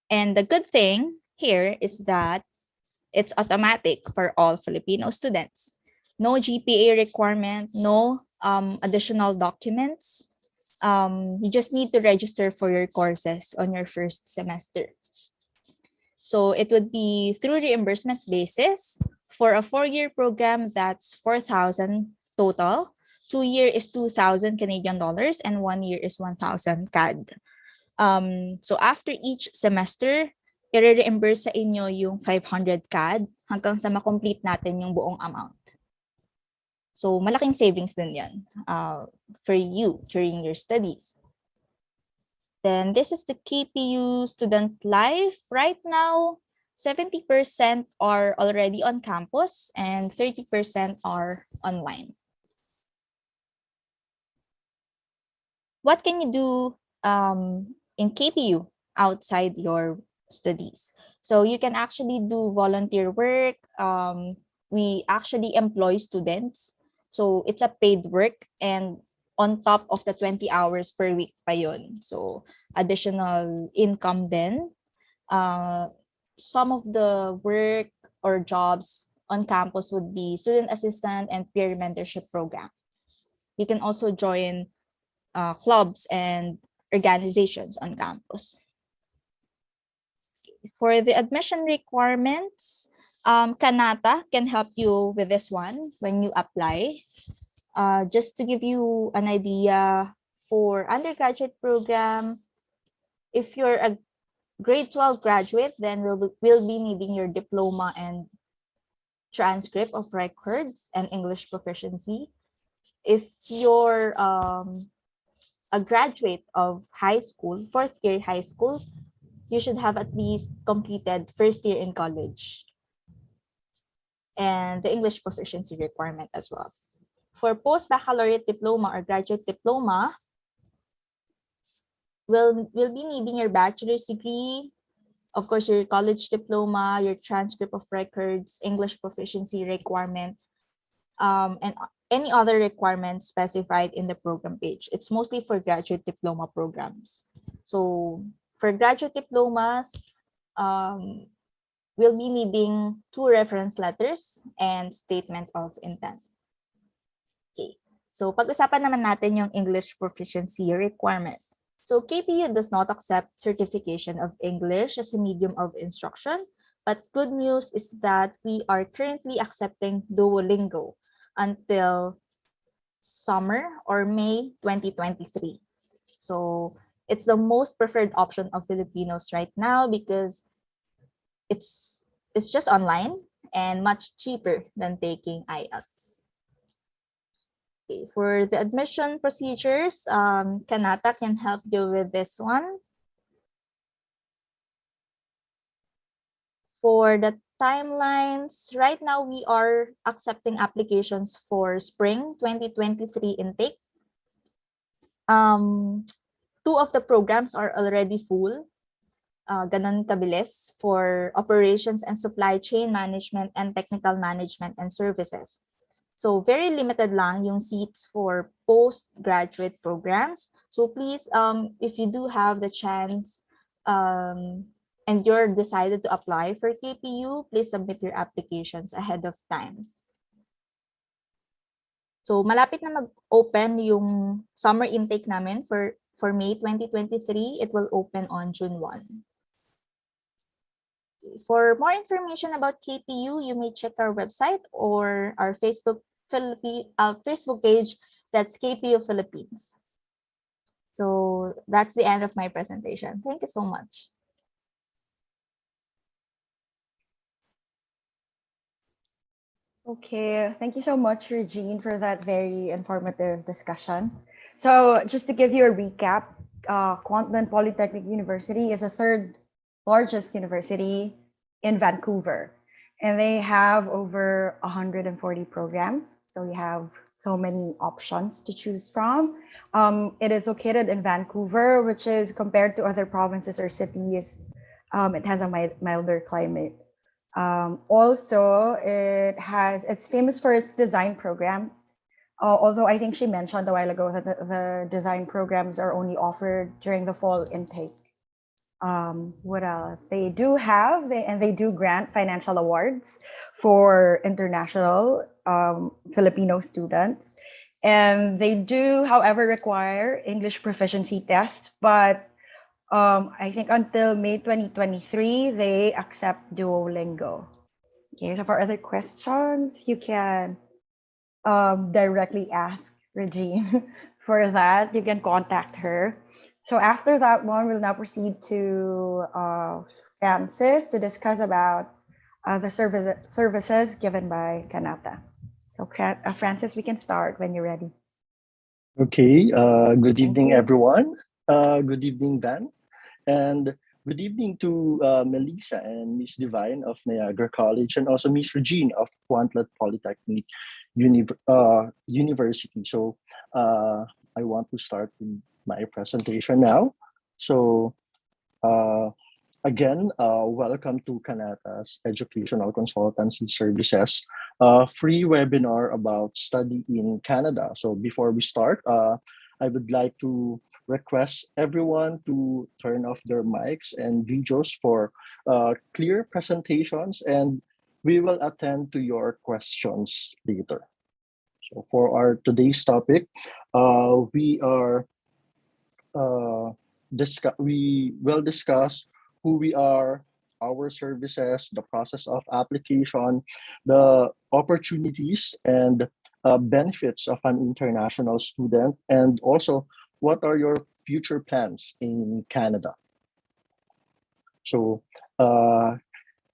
And the good thing here is that it's automatic for all Filipino students. No GPA requirement, no additional documents. You just need to register for your courses on your first semester. So it would be through reimbursement basis. For a 4-year program, that's 4,000 total. 2 year is 2,000 Canadian dollars and 1 year is 1,000 CAD. So after each semester, i-reimburse sa inyo yung 500 CAD hanggang sa makomplete natin yung buong amount. So malaking savings din yan for you during your studies. Then this is the KPU student life. Right now, 70% are already on campus and 30% are online. What can you do in KPU outside your studies? So you can actually do volunteer work. We actually employ students. So it's a paid work and on top of the 20 hours per week pa yun. So additional income then. Some of the work or jobs on campus would be student assistant and peer mentorship program. You can also join clubs and organizations on campus. For the admission requirements, Kanata can help you with this one when you apply. Just to give you an idea, for undergraduate program, if you're a grade 12 graduate, then we'll be needing your diploma and transcript of records and English proficiency. If you're a graduate of high school, fourth year high school, you should have at least completed first year in college and the English proficiency requirement as well. For post-baccalaureate diploma or graduate diploma, we'll be needing your bachelor's degree, of course, your college diploma, your transcript of records, English proficiency requirement, and any other requirements specified in the program page. It's mostly for graduate diploma programs. So for graduate diplomas, we'll be needing 2 reference letters and statement of intent. Okay. So pag-usapan naman natin yung English proficiency requirement. So KPU does not accept certification of English as a medium of instruction, but good news is that we are currently accepting Duolingo until summer or May 2023. So it's the most preferred option of Filipinos right now because it's just online and much cheaper than taking IELTS. Okay, for the admission procedures, Kanata can help you with this one. For the timelines, right now we are accepting applications for spring 2023 intake. 2 of the programs are already full. Ganon kabilis for operations and supply chain management and technical management and services. So very limited lang yung seats for postgraduate programs. So please, if you do have the chance and you're decided to apply for KPU, please submit your applications ahead of time. So malapit na mag-open yung summer intake namin for May 2023. It will open on June 1. For more information about KPU, you may check our website or our Facebook page, that's KPU Philippines. So that's the end of my presentation. Thank you so much. Okay, thank you so much, Regine, for that very informative discussion. So just to give you a recap, Kwantlen Polytechnic University is the 3rd largest university in Vancouver, and they have over 140 programs. So we have so many options to choose from. It is located in Vancouver, which is compared to other provinces or cities, it has a milder climate. Also, it's famous for its design programs. Although I think she mentioned a while ago that the design programs are only offered during the fall intake. What else? They do grant financial awards for international Filipino students. And they do, however, require English proficiency tests, but I think until May 2023, they accept Duolingo. Okay, so for other questions, you can directly ask Regine. For that, you can contact her. So after that one, we'll now proceed to Francis to discuss about the services given by Kanata. So Francis, we can start when you're ready. Okay, good Thank evening, you. everyone. Good evening, Dan. And good evening to Melissa and Miss Divine of Niagara College and also Miss Regine of Kwantlen Polytechnic University. So I want to start with my presentation now. So again, welcome to Kanata's Educational Consultancy Services, free webinar about study in Canada. So before we start, I would like to request everyone to turn off their mics and videos for clear presentations, and we will attend to your questions later. So for our today's topic, we will discuss who we are, our services, the process of application, the opportunities and benefits of an international student, and also what are your future plans in Canada. So,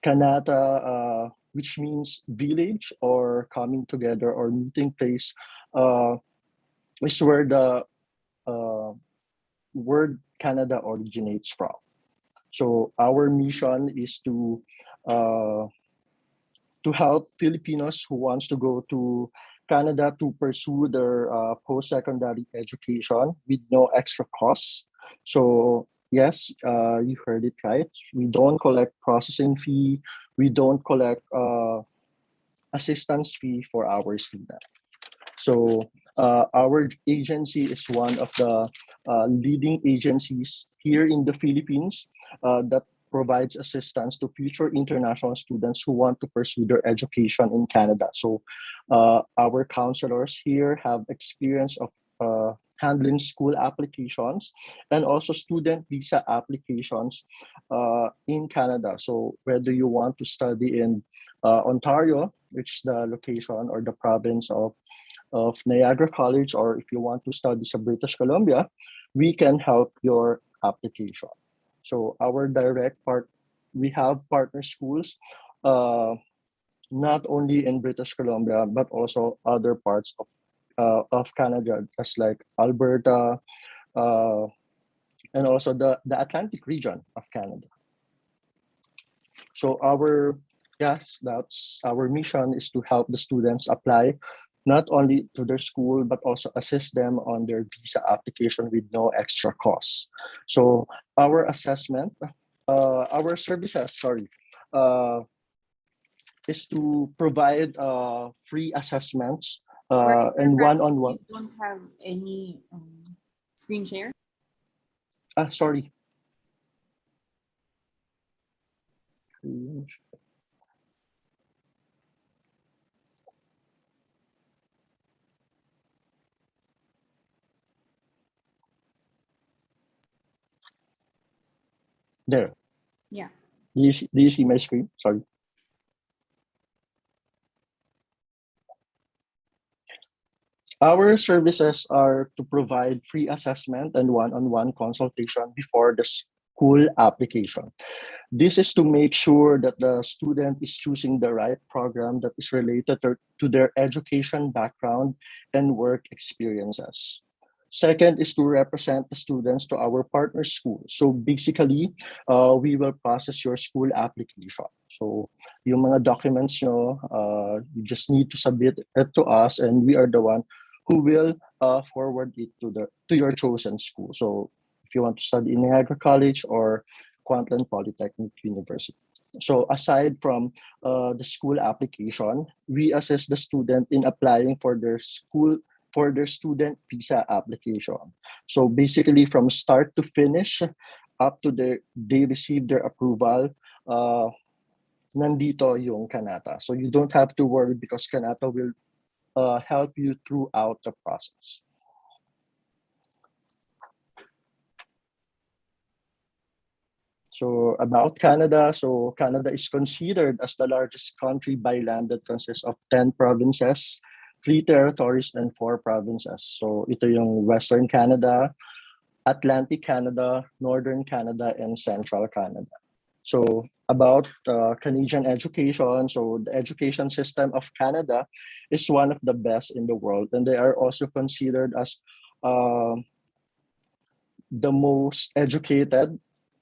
Kanata, which means village or coming together or meeting place, is where the uh, word Canada originates from. So our mission is uh, to help Filipinos who wants to go to Canada to pursue their post-secondary education with no extra costs. So yes, you heard it right. We don't collect processing fee. We don't collect assistance fee for our students. So our agency is one of the leading agencies here in the Philippines that provides assistance to future international students who want to pursue their education in Canada. So our counselors here have experience of handling school applications and also student visa applications in Canada. So whether you want to study in Ontario, which is the location or the province of Niagara College, or if you want to study sa British Columbia, we can help your application. So our direct part, we have partner schools, not only in British Columbia, but also other parts of Canada, just like Alberta, uh, and also the Atlantic region of Canada. So that's our mission is to help the students apply not only to their school, but also assist them on their visa application with no extra costs. So our assessment, our services, sorry, uh, is to provide free assessments and one-on-one. You don't have any screen share? Sorry. There. Yeah. Do you see my screen? Sorry. Our services are to provide free assessment and one-on-one consultation before the school application. This is to make sure that the student is choosing the right program that is related to their education background and work experiences. Second is to represent the students to our partner school. So basically, we will process your school application. So yung mga documents nyo, you just need to submit it to us and we are the one who will forward it to your chosen school. So if you want to study in Niagara College or Kwantlen Polytechnic University. So aside from the school application, we assist the student in applying for their student visa application. So basically from start to finish, up to they receive their approval, nandito yung Kanata. So you don't have to worry because Kanata will help you throughout the process. So about Canada, so Canada is considered as the largest country by land that consists of 10 provinces, 3 territories, and 4 provinces. So ito yung Western Canada, Atlantic Canada, Northern Canada, and Central Canada. So about Canadian education, so the education system of Canada is one of the best in the world, and they are also considered as the most educated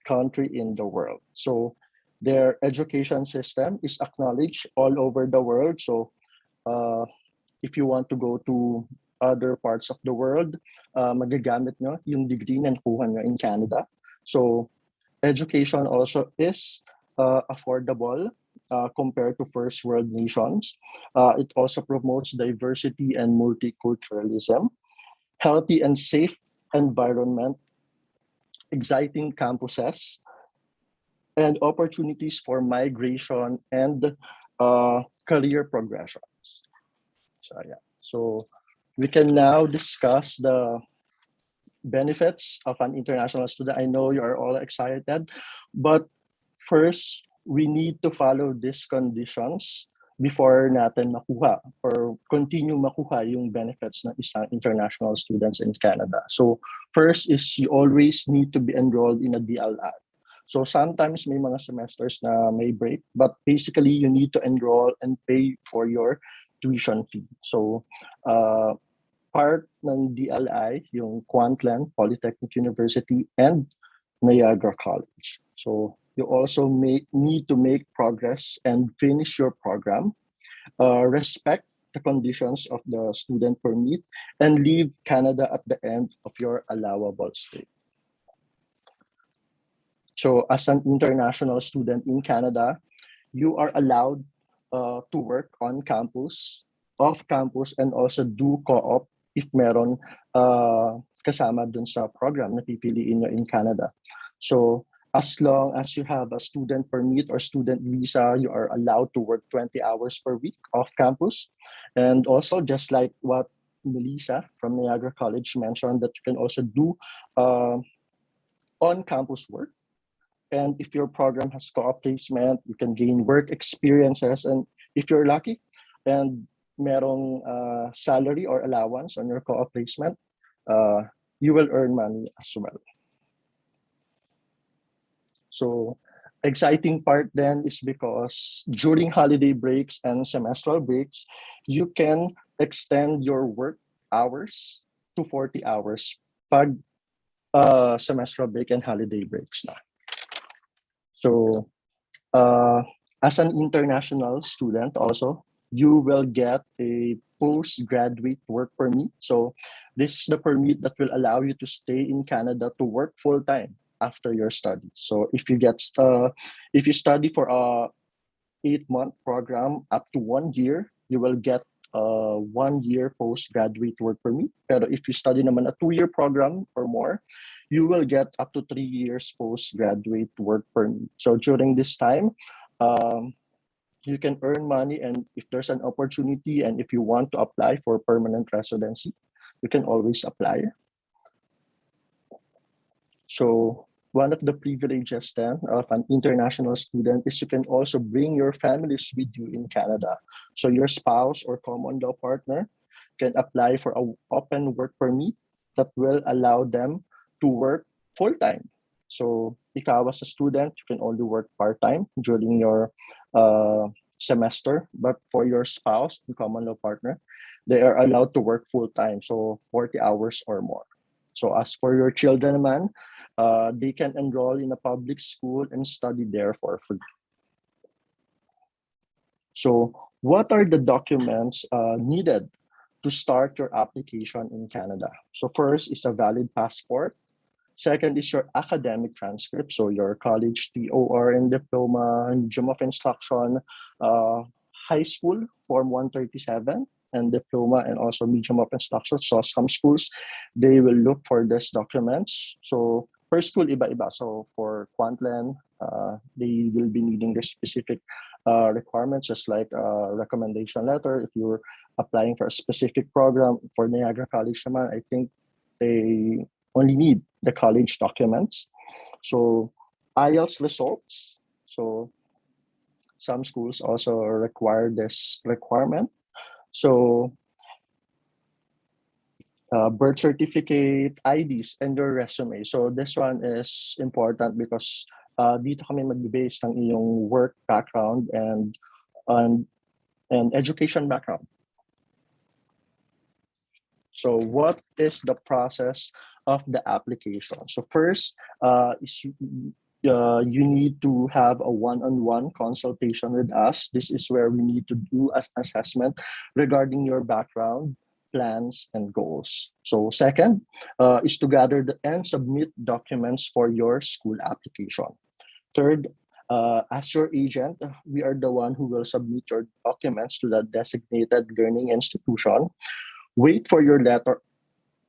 country in the world. So their education system is acknowledged all over the world. So if you want to go to other parts of the world, magagamit nyo yung degree na nakuha nyo in Canada. So education also is affordable compared to first world nations. It also promotes diversity and multiculturalism, healthy and safe environment, exciting campuses, and opportunities for migration and career progressions. So yeah, so we can now discuss the benefits of an international student. I know you are all excited, but first we need to follow these conditions before natin makuha or continue makuha yung benefits ng isang international students in Canada. So first is you always need to be enrolled in a DLI. So sometimes may mga semesters na may break, but basically you need to enroll and pay for your tuition fee. So part ng DLI, yung Kwantlen, Polytechnic University, and Niagara College. So you also need to make progress and finish your program, respect the conditions of the student permit, and leave Canada at the end of your allowable stay. So as an international student in Canada, you are allowed to work on campus, off campus, and also do co-op if meron kasama dun sa program na pipiliin nyo in Canada. So as long as you have a student permit or student visa, you are allowed to work 20 hours per week off campus. And also, just like what Melissa from Niagara College mentioned, that you can also do on-campus work. And if your program has co-op placement, you can gain work experiences. And if you're lucky and merong salary or allowance on your co-op placement, you will earn money as well. So exciting part then is because during holiday breaks and semestral breaks, you can extend your work hours to 40 hours pag semestral break and holiday breaks na. So as an international student also, you will get a postgraduate work permit. So this is the permit that will allow you to stay in Canada to work full-time after your studies. So if you study for a 8-month program up to 1 year, you will get a 1-year postgraduate work permit. Pero if you study naman a 2-year program or more, you will get up to 3 years postgraduate work permit. So during this time, you can earn money, and if there's an opportunity and if you want to apply for permanent residency, you can always apply. So one of the privileges then of an international student is you can also bring your families with you in Canada. So your spouse or common law partner can apply for an open work permit that will allow them to work full-time. So ikaw as a student, you can only work part-time during your semester, but for your spouse and common law partner, they are allowed to work full-time, so 40 hours or more. So as for your children, man, they can enroll in a public school and study there for free. So what are the documents needed to start your application in Canada? So first is a valid passport. Second is your academic transcript, so your college TOR and diploma, medium of instruction, high school Form 137, and diploma, and also medium of instruction. So some schools, they will look for these documents. So per school, iba-iba. So for Kwantlen, they will be needing the specific requirements, just like a recommendation letter. If you're applying for a specific program, for Niagara College naman, I think they only need the college documents. So IELTS results. So some schools also require this requirement. So birth certificate, IDs, and your resume. So this one is important because dito kami mag-base ng iyong work background and education background. So what is the process of the application? So first is you need to have a one-on-one consultation with us. This is where we need to do an assessment regarding your background, plans, and goals. So second is to gather and submit documents for your school application. Third, as your agent, we are the one who will submit your documents to the designated learning institution. Wait for your letter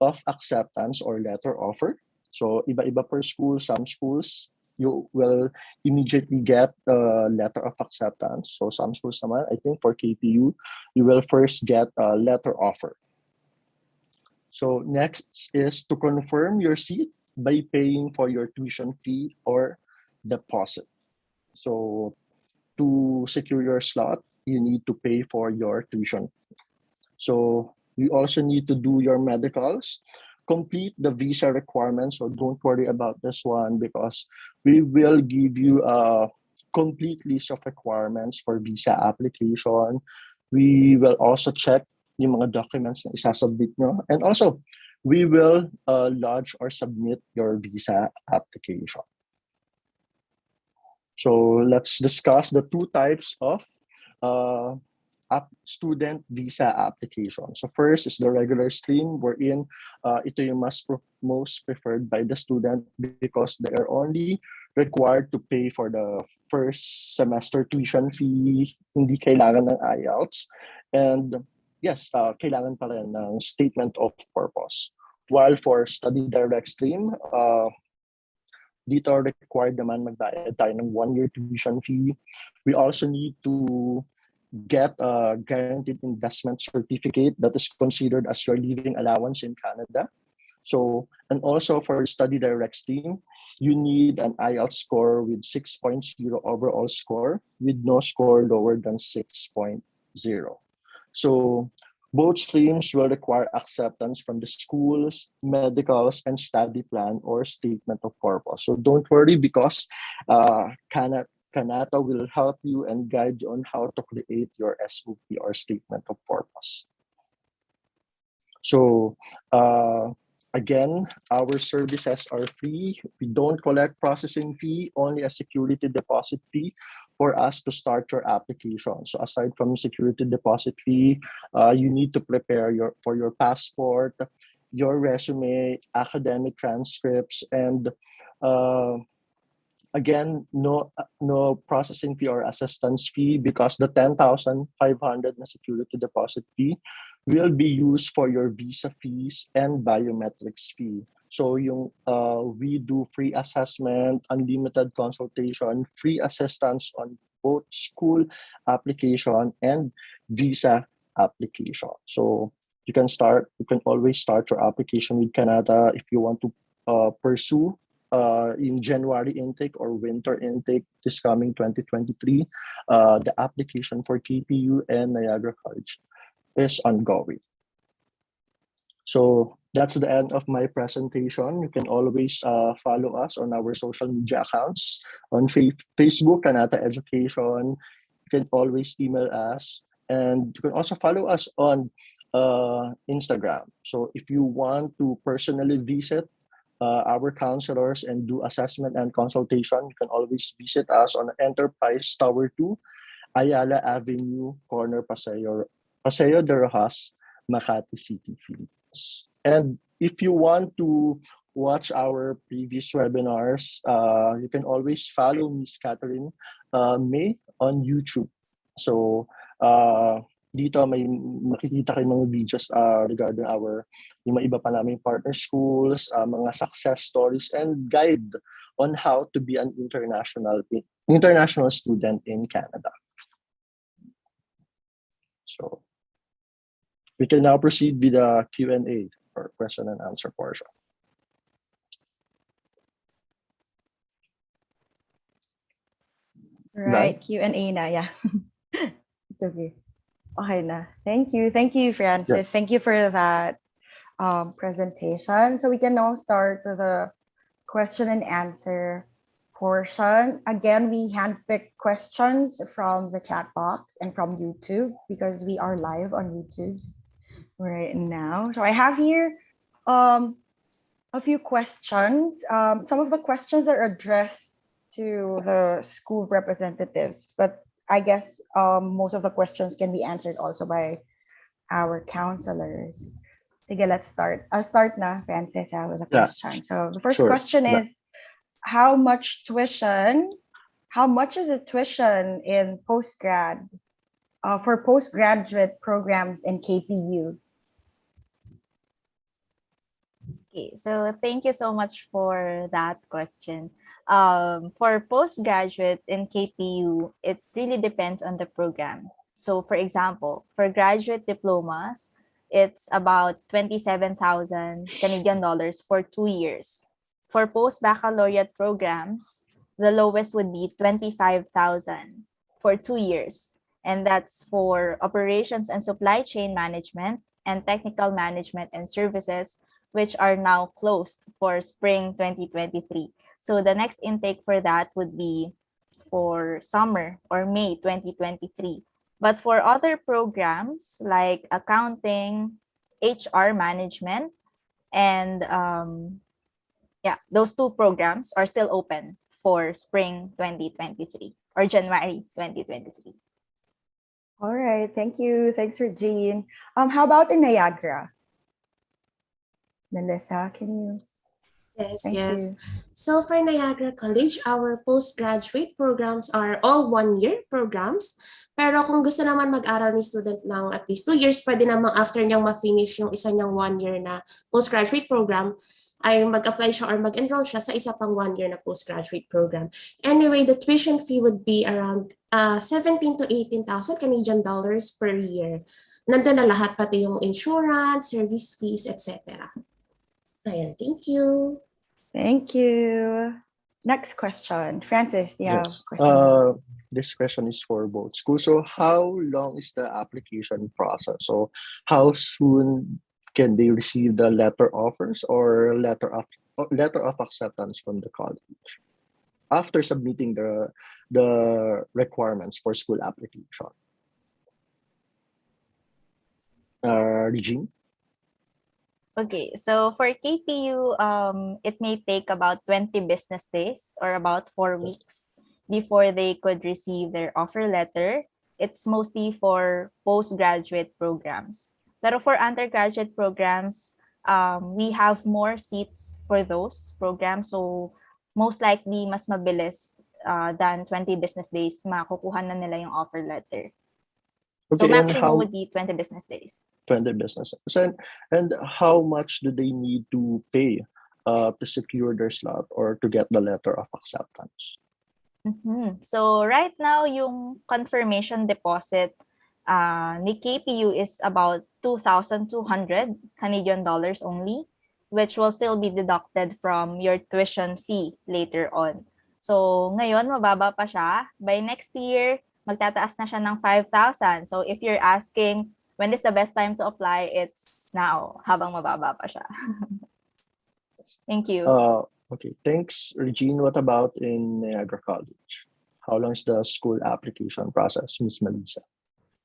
of acceptance or letter offer. So iba-iba per school. Some schools, you will immediately get a letter of acceptance. So some schools naman, I think for KPU, you will first get a letter offer. So next is to confirm your seat by paying for your tuition fee or deposit. So to secure your slot, you need to pay for your tuition. So you also need to do your medicals, complete the visa requirements. So don't worry about this one because we will give you a complete list of requirements for visa application. We will also check yung mga documents na isasubmit nyo. And also, we will lodge or submit your visa application. So let's discuss the two types of student visa application. So first is the regular stream, wherein ito yung most preferred by the student because they are only required to pay for the first semester tuition fee, hindi kailangan ng IELTS. And yes, kailangan pa rin ng statement of purpose. While for study direct stream, dito required naman magbayad tayo ng 1-year tuition fee. We also need to get a guaranteed investment certificate that is considered as your living allowance in Canada. So, and also for study direct stream, you need an IELTS score with 6.0 overall score with no score lower than 6.0. So, both streams will require acceptance from the schools, medicals, and study plan or statement of purpose. So don't worry because Kanata will help you and guide you on how to create your SOP or statement of purpose. So again, our services are free. We don't collect processing fee, only a security deposit fee for us to start your application. So aside from security deposit fee, you need to prepare for your passport, your resume, academic transcripts, and again, no processing fee or assistance fee because the 10,500 na security deposit fee will be used for your visa fees and biometrics fee. So we do free assessment, unlimited consultation, free assistance on both school application and visa application. So you can always start your application with Kanata if you want to pursue in January intake or winter intake this coming 2023. The application for KPU and Niagara College is ongoing. So that's the end of my presentation. You can always follow us on our social media accounts on Facebook, Kanata Education. You can always email us, and you can also follow us on Instagram. So if you want to personally visit our counselors and do assessment and consultation, you can always visit us on Enterprise Tower 2, Ayala Avenue, corner Paseo de Rojas, Makati City, Philippines. And if you want to watch our previous webinars, you can always follow Miss Catherine May on YouTube. So dito may makikita kayo mga videos regarding yung mga iba pa naming partner schools, mga success stories, and guide on how to be an international student in Canada. So we can now proceed with the Q&A or question and answer portion. Right, Q&A na, yeah. It's okay. Okay na. Thank you, Francis. Yes. Thank you for that presentation. So we can now start with the question and answer portion. Again, we handpick questions from the chat box and from YouTube because we are live on YouTube right now. So I have here a few questions. Some of the questions are addressed to the school representatives, but I guess most of the questions can be answered also by our counselors. Sige, let's start. I'll start na, Francis, with the question. So the first question is, how much is the tuition in postgrad for postgraduate programs in KPU? Okay, so thank you so much for that question. For postgraduate in KPU, it really depends on the program. So for example, for graduate diplomas, it's about 27,000 Canadian dollars for 2 years. For post-baccalaureate programs, the lowest would be 25,000 for 2 years. And that's for operations and supply chain management and technical management and services, which are now closed for spring 2023. So the next intake for that would be for summer or May 2023. But for other programs like accounting, HR management, and those two programs are still open for spring 2023 or January 2023. All right, thank you. Thanks, Regine. How about in Niagara? Melissa, can you? Yes, Thank yes. you. So for Niagara College, our postgraduate programs are all one-year programs. Pero kung gusto naman mag-aral ni student ng at least 2 years, pwede namang after niyang ma-finish yung isa niyang 1 year na postgraduate program, ay mag-apply siya or mag-enroll siya sa isa pang 1 year na postgraduate program. Anyway, the tuition fee would be around 17 to 18,000 Canadian dollars per year. Nandun na lahat, pati yung insurance, service fees, etc. Ayan, thank you. Thank you. Next question. Francis, do you have a Yes. question? This question is for both schools. So how long is the application process? So how soon can they receive the letter offers or letter of acceptance from the college after submitting the requirements for school application? Regine? Okay, so for KPU, it may take about 20 business days or about 4 weeks before they could receive their offer letter. It's mostly for postgraduate programs. Pero for undergraduate programs, we have more seats for those programs. So most likely, mas mabilis than 20 business days, makukuha na nila yung offer letter. So Okay, and maximum how would be 20 business days. 20 businesses. And how much do they need to pay to secure their slot or to get the letter of acceptance? So right now, yung confirmation deposit ni KPU is about 2,200 Canadian dollars only, which will still be deducted from your tuition fee later on. So ngayon, mababa pa siya. By next year, magtataas na siya ng 5,000. So if you're asking, when is the best time to apply? It's now, habang mababa pa siya. Thank you. Okay, thanks, Regine. What about in Niagara College? How long is the school application process, Miss Melissa?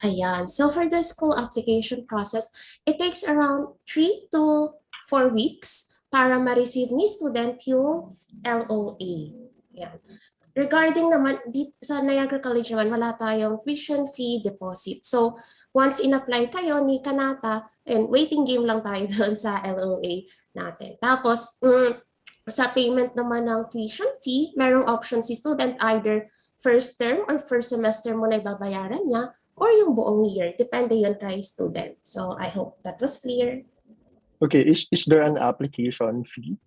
Ayan. So for the school application process, it takes around 3 to 4 weeks para ma-receive ni student yung LOA. Ayan. Regarding naman, sa Niagara College naman, wala tayong tuition fee deposit. So once in-apply kayo ni Kanata, and waiting game lang tayo doon sa LOA natin. Tapos, sa payment naman ng tuition fee, merong option si student either first term or first semester mo na ibabayaran niya or yung buong year. Depende yun kay student. So I hope that was clear. Okay, is there an application fee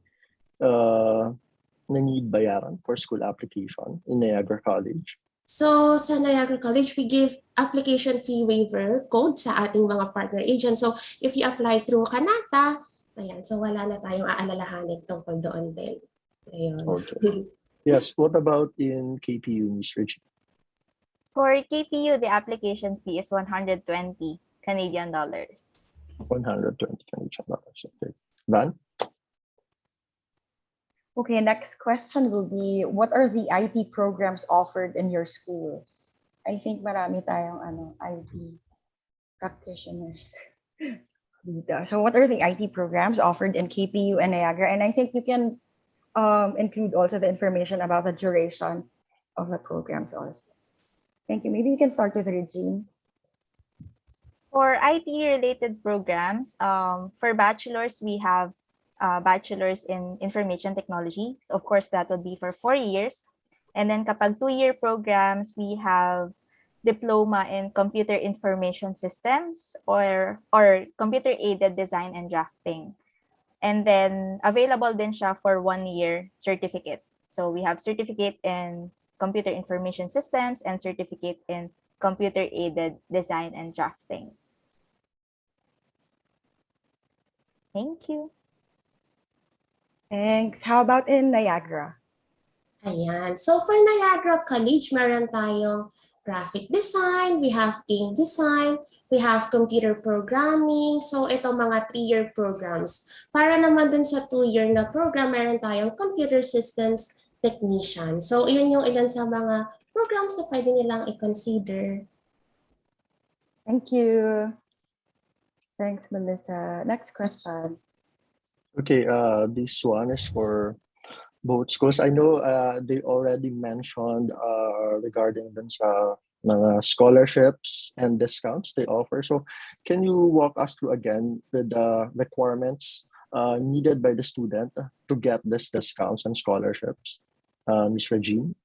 na need bayaran for school application in Niagara College? So sa Niagara College, we give application fee waiver code sa ating mga partner agents. So if you apply through Kanata, ayan, so wala na tayong aalalahanin tungkol doon din. Ayun. Okay. Yes, what about in KPU, Ms. Regine? For KPU, the application fee is 120 Canadian dollars. 120 Canadian dollars. Okay. Van? Okay, next question will be, what are the IT programs offered in your schools? I think marami tayong IT practitioners dito. So what are the IT programs offered in KPU and Niagara? And I think you can include also the information about the duration of the programs also. Thank you. Maybe you can start with Regine. For IT-related programs, for bachelors, we have bachelor's in information technology. Of course, that would be for 4 years. And then kapag 2-year programs, we have diploma in computer information systems or computer-aided design and drafting. And then available din siya for 1-year certificate. So we have certificate in computer information systems and certificate in computer-aided design and drafting. Thank you. Thanks. How about in Niagara? Ayan. So for Niagara College, meron tayong graphic design, we have game design, we have computer programming. So ito mga 3-year programs. Para naman dun sa 2-year na program, meron tayong computer systems technician. So yun yung ilan sa mga programs na pwede nilang i-consider. Thank you. Thanks, Melissa. Next question. Okay, this one is for both schools. I know they already mentioned regarding dun sa mga scholarships and discounts they offer. So can you walk us through again with the requirements needed by the student to get these discounts and scholarships? Ms. Regine?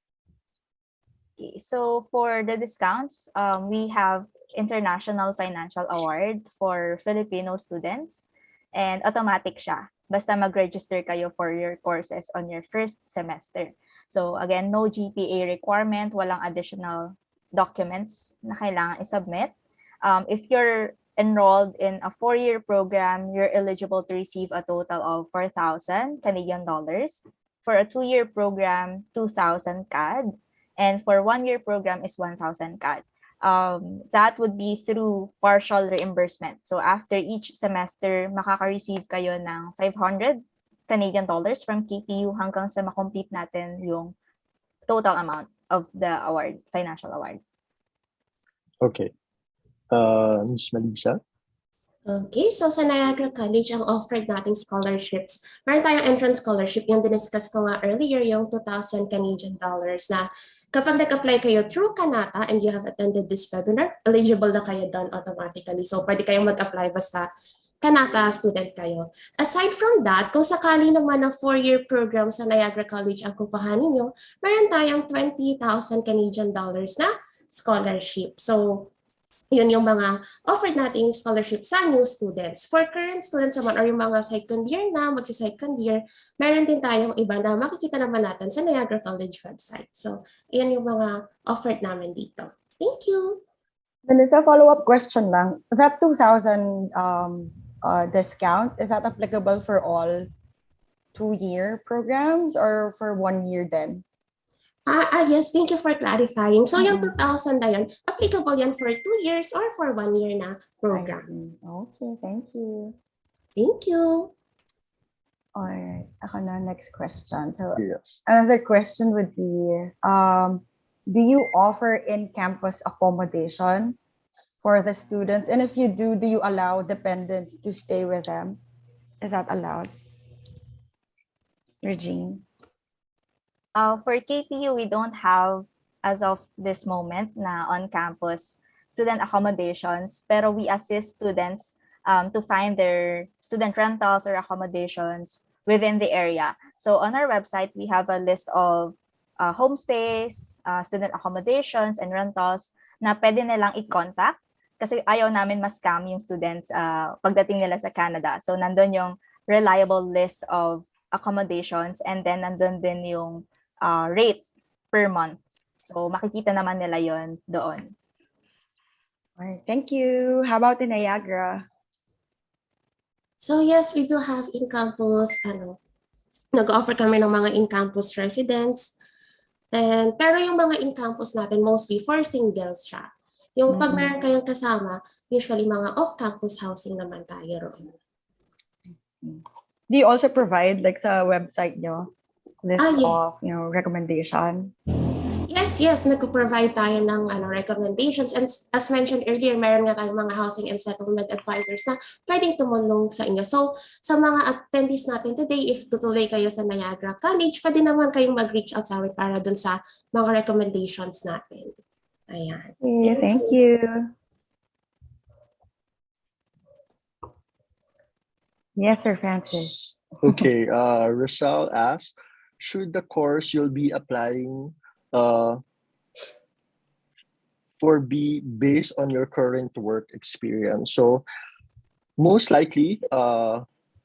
Okay, so for the discounts, we have International Financial Award for Filipino students and automatic siya. Basta mag-register kayo for your courses on your first semester. So again, no GPA requirement, walang additional documents na kailangan i-submit. If you're enrolled in a 4-year program, you're eligible to receive a total of 4,000 Canadian dollars. For a 2-year program, 2,000 CAD. And for 1-year program is 1,000 CAD. That would be through partial reimbursement. So after each semester, makaka-receive kayo ng 500 Canadian dollars from KPU hanggang sa makomplete natin yung total amount of the award, financial award. Okay. Ms. Melissa? Okay, so sa Niagara College, ang offered nating scholarships, meron tayong entrance scholarship, yung diniscuss ko nga earlier, yung 2,000 Canadian dollars na kapag nag-apply kayo through Kanata and you have attended this webinar, eligible na kayo doon automatically. So pwede kayong mag-apply basta Kanata student kayo. Aside from that, kung sakali naman na 4-year program sa Niagara College ang kukuhanin nyo, meron tayong 20,000 Canadian dollars na scholarship. So yun yung mga offered nating scholarship sa new students. For current students naman or yung mga second year na, magsi-second year, meron din tayong iba na makikita naman natin sa Niagara College website. So, yan yung mga offered namin dito. Thank you! Melissa, follow-up question lang. That 2,000 discount, is that applicable for all 2-year programs or for 1 year then? Yes, thank you for clarifying. So yung 2,000 na yun, applicable yan for 2 years or for 1 year na program. Okay, thank you. Thank you. Alright, ako na next question. So Yes. another question would be, do you offer in-campus accommodation for the students? And if you do you allow dependents to stay with them? Is that allowed? Regine? For KPU, we don't have, as of this moment, na on-campus student accommodations, pero we assist students to find their student rentals or accommodations within the area. So on our website, we have a list of homestays, student accommodations, and rentals na pwede nilang i-contact kasi ayaw namin ma-scam yung students pagdating nila sa Canada. So nandun yung reliable list of accommodations and then nandun din yung rate per month. So makikita naman nila yon doon. All right, thank you. How about in Niagara? So yes, we do have in-campus, nag-offer kami ng mga in-campus residents. Pero yung mga in-campus natin, mostly for singles siya. Yung pag meron kayong kasama, usually mga off-campus housing naman tayo roon. Do you also provide like sa website nyo list yeah. of recommendation? Yes, nagpo-provide tayo ng recommendations. And as mentioned earlier, meron nga tayong mga housing and settlement advisors na pwedeng tumulong sa inyo. So, sa mga attendees natin today, if tutuloy kayo sa Niagara College, pwede naman kayong mag-reach out sa amin para dun sa mga recommendations natin. Ayan. Okay, thank you. Yes, Sir Francis. Okay, Rizal asks, should the course you'll be applying for be based on your current work experience? So most likely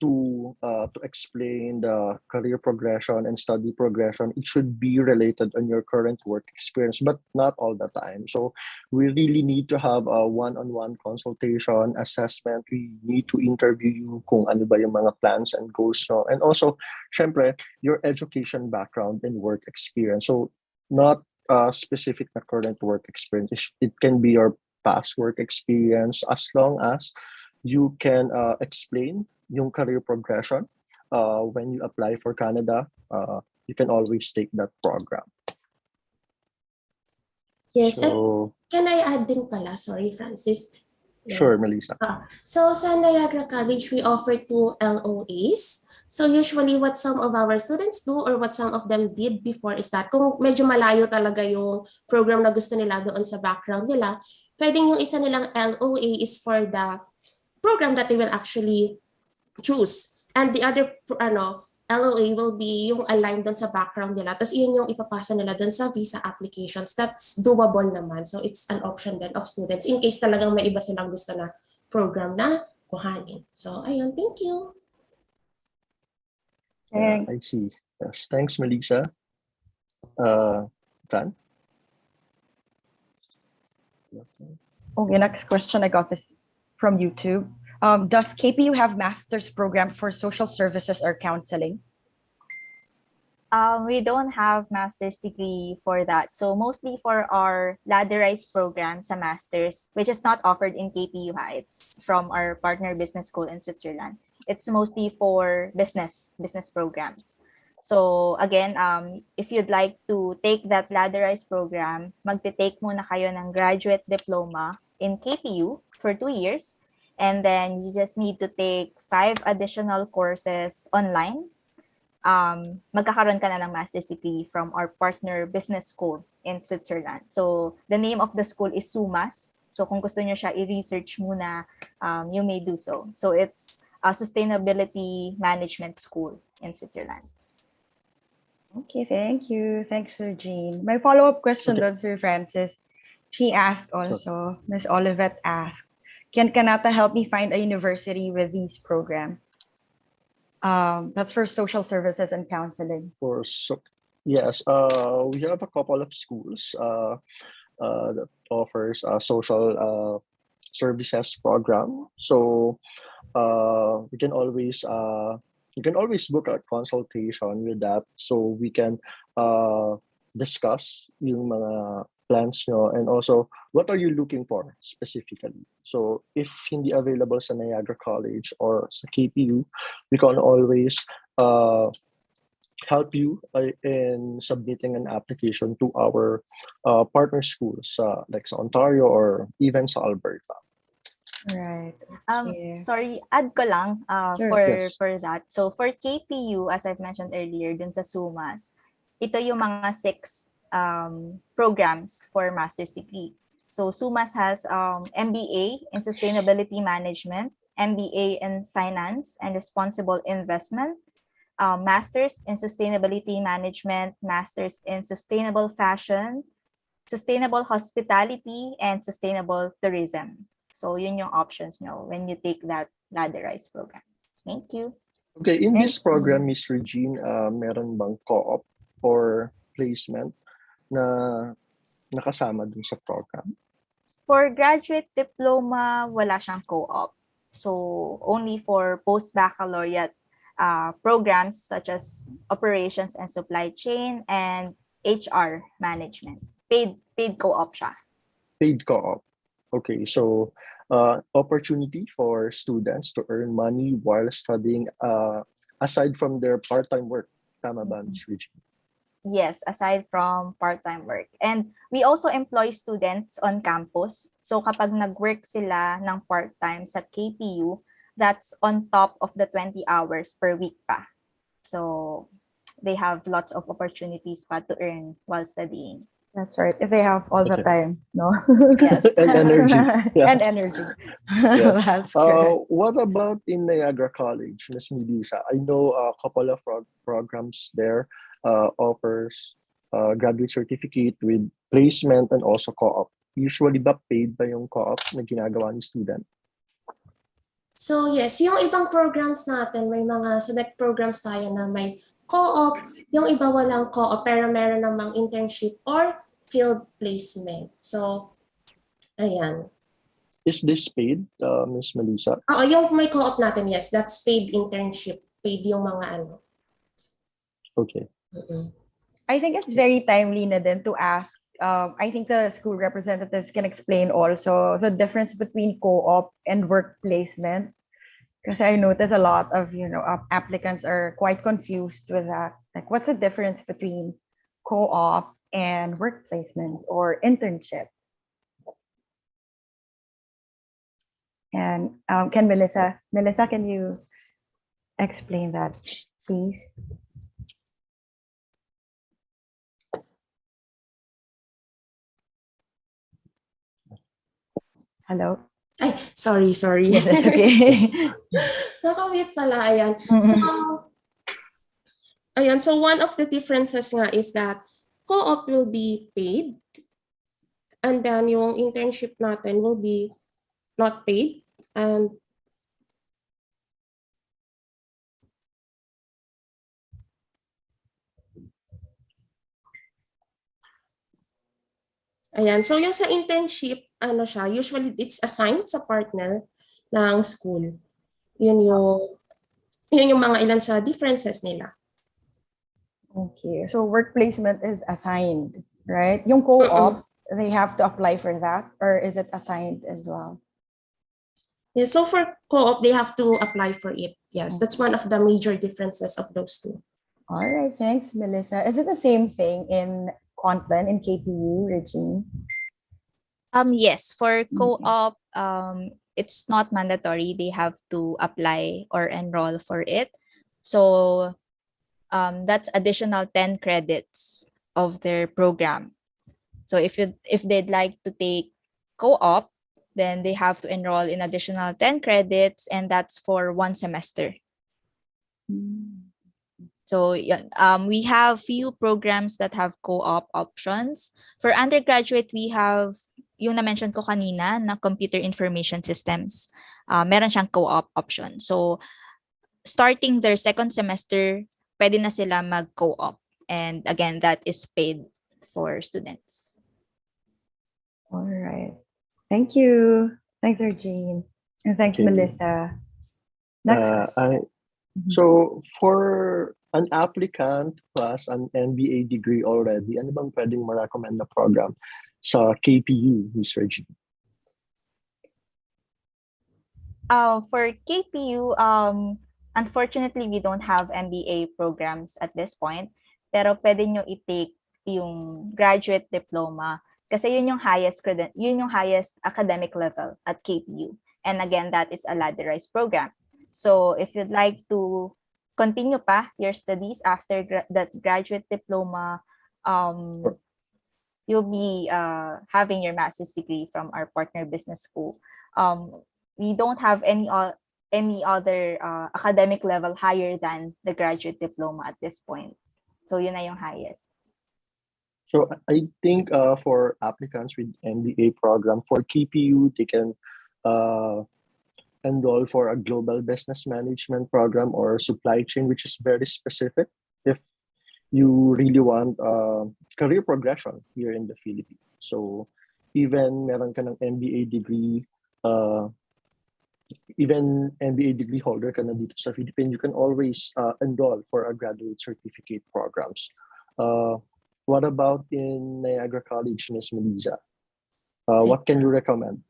to explain the career progression and study progression, it should be related on your current work experience, but not all the time. So we really need to have a one-on-one consultation, assessment. We need to interview you kung ano ba yung mga plans and goals nyo. And also, syempre, your education background and work experience. So not specific na current work experience. It can be your past work experience as long as you can explain yung career progression when you apply for Canada. You can always take that program. Yes, and So, can I add din pala? Sorry, Francis. sure, Melissa. So sa Niagara College, we offer 2 LOAs. So usually what some of our students do or what some of them did before is that kung medyo malayo talaga yung program na gusto nila doon sa background nila, pwedeng yung isa nilang LOA is for the program that they will actually choose. And the other LOA will be yung aligned doon sa background nila. Tapos yun yung ipapasa nila doon sa visa applications. That's doable naman. So it's an option then of students in case talagang may iba silang gusto na program na kuhanin. So ayun, thank you. I see. Yes, thanks, Melissa. Dan? Okay, next question I got is from YouTube. Does KPU have master's program for social services or counseling? We don't have master's degree for that. So mostly for our ladderized program sa master's, which is not offered in KPU. It's from our partner business school in Switzerland. It's mostly for business programs. So again, if you'd like to take that ladderized program, magte-take muna kayo ng graduate diploma in KPU for 2 years. And then you just need to take 5 additional courses online. Magkakaroon ka na ng master's degree from our partner business school in Switzerland. So the name of the school is SUMAS. So kung gusto niyo siya i-research muna, you may do so. So it's a sustainability management school in Switzerland. Okay, thank you. Thanks, Sir Jean. My follow-up question doon, Sir Francis. She asked also, Ms. Olivet asked, can Kanata help me find a university with these programs? That's for social services and counseling. Yes, we have a couple of schools that offers a social services program. So you can always book a consultation with that, so we can discuss yung mga plans nyo, and also what are you looking for specifically. So if hindi available sa Niagara College or sa KPU, we can always help you in submitting an application to our partner schools like sa Ontario or even sa Alberta. Right. Sorry, add ko lang Sure. for that. So for KPU, as I've mentioned earlier, dun sa SUMAS, ito yung mga 6 programs for master's degree. So SUMAS has MBA in Sustainability Management, MBA in Finance and Responsible Investment, Masters in Sustainability Management, Masters in Sustainable Fashion, Sustainable Hospitality, and Sustainable Tourism. So yun yung options nyo when you take that ladderized program. Thank you. Okay, in this program, Ms. Regine, meron bang co-op or placement na nakasama dun sa program? For graduate diploma, wala siyang co-op. So only for post-baccalaureate programs such as operations and supply chain and HR management. Paid co-op siya. Paid co-op. Okay, so opportunity for students to earn money while studying aside from their part-time work. Tama ba, Ms. Regine? Yes, aside from part-time work. And we also employ students on campus. So kapag nag-work sila ng part-time sa KPU, that's on top of the 20 hours per week pa. So they have lots of opportunities pa to earn while studying. That's right. If they have all the time, no? Yes. And energy. Yeah. And energy. Yes. That's correct. What about in Niagara College, Ms. Melissa? I know a couple of programs there offers graduate certificate with placement and also co-op. Usually ba paid ba yung co-op na ginagawa ni student? So yes, yung ibang programs natin, may mga select programs tayo na may co-op, yung iba walang co-op pero meron namang internship or field placement. So, ayan. Is this paid, Ms. Melissa? Oo, yung may co-op natin, yes, that's paid internship. Paid yung mga ano. Okay. I think it's very timely na din to ask. I think the school representatives can explain also the difference between co-op and work placement. Because I notice a lot of, applicants are quite confused with that. Like, what's the difference between co-op and work placement or internship? And can Melissa, can you explain that, please? Hello? Ay, sorry. Yeah, that's okay. Nakamute pala, ayan. So one of the differences nga is that co-op will be paid and then yung internship natin will be not paid. And ayan, so yung sa internship, usually it's assigned sa partner ng school. Yun yung mga ilan sa differences nila. Okay, so work placement is assigned, right? Yung co-op, they have to apply for that, or is it assigned as well? Yeah, so for co-op, they have to apply for it. Yes, that's one of the major differences of those two. All right, thanks, Melissa. Is it the same thing in Kwantlen, in KPU, Regine? Yes, for co-op, it's not mandatory. They have to apply or enroll for it. So that's additional 10 credits of their program. So if they'd like to take co-op, then they have to enroll in additional 10 credits, and that's for 1 semester. So we have few programs that have co-op options. For undergraduate, we have yung na-mention ko kanina na computer information systems. Meron siyang co-op option. So starting their second semester, pwede na sila mag-co-op. And again, that is paid for students. All right. Thank you. Thanks, Regine. And thanks, Okay. Melissa. Next question. So for an applicant plus an MBA degree already, ano bang pwedeng ma-recommend na program sa KPU, Ms. Regine? For KPU, unfortunately, we don't have MBA programs at this point. Pero pwede nyo i-take yung graduate diploma kasi yun yung highest academic level at KPU. And again, that is a ladderized program. So if you'd like to continue pa your studies after that graduate diploma, you'll be having your master's degree from our partner business school. We don't have any other academic level higher than the graduate diploma at this point. So yun na yung highest. So I think for applicants with MBA program for KPU, they can enroll for a global business management program or supply chain, which is very specific if you really want career progression here in the Philippines. So even meron ka ng MBA degree, even MBA degree holder ka na dito sa Philippines, you can always enroll for a graduate certificate programs. What about in Niagara College, Ms. Melissa? What can you recommend?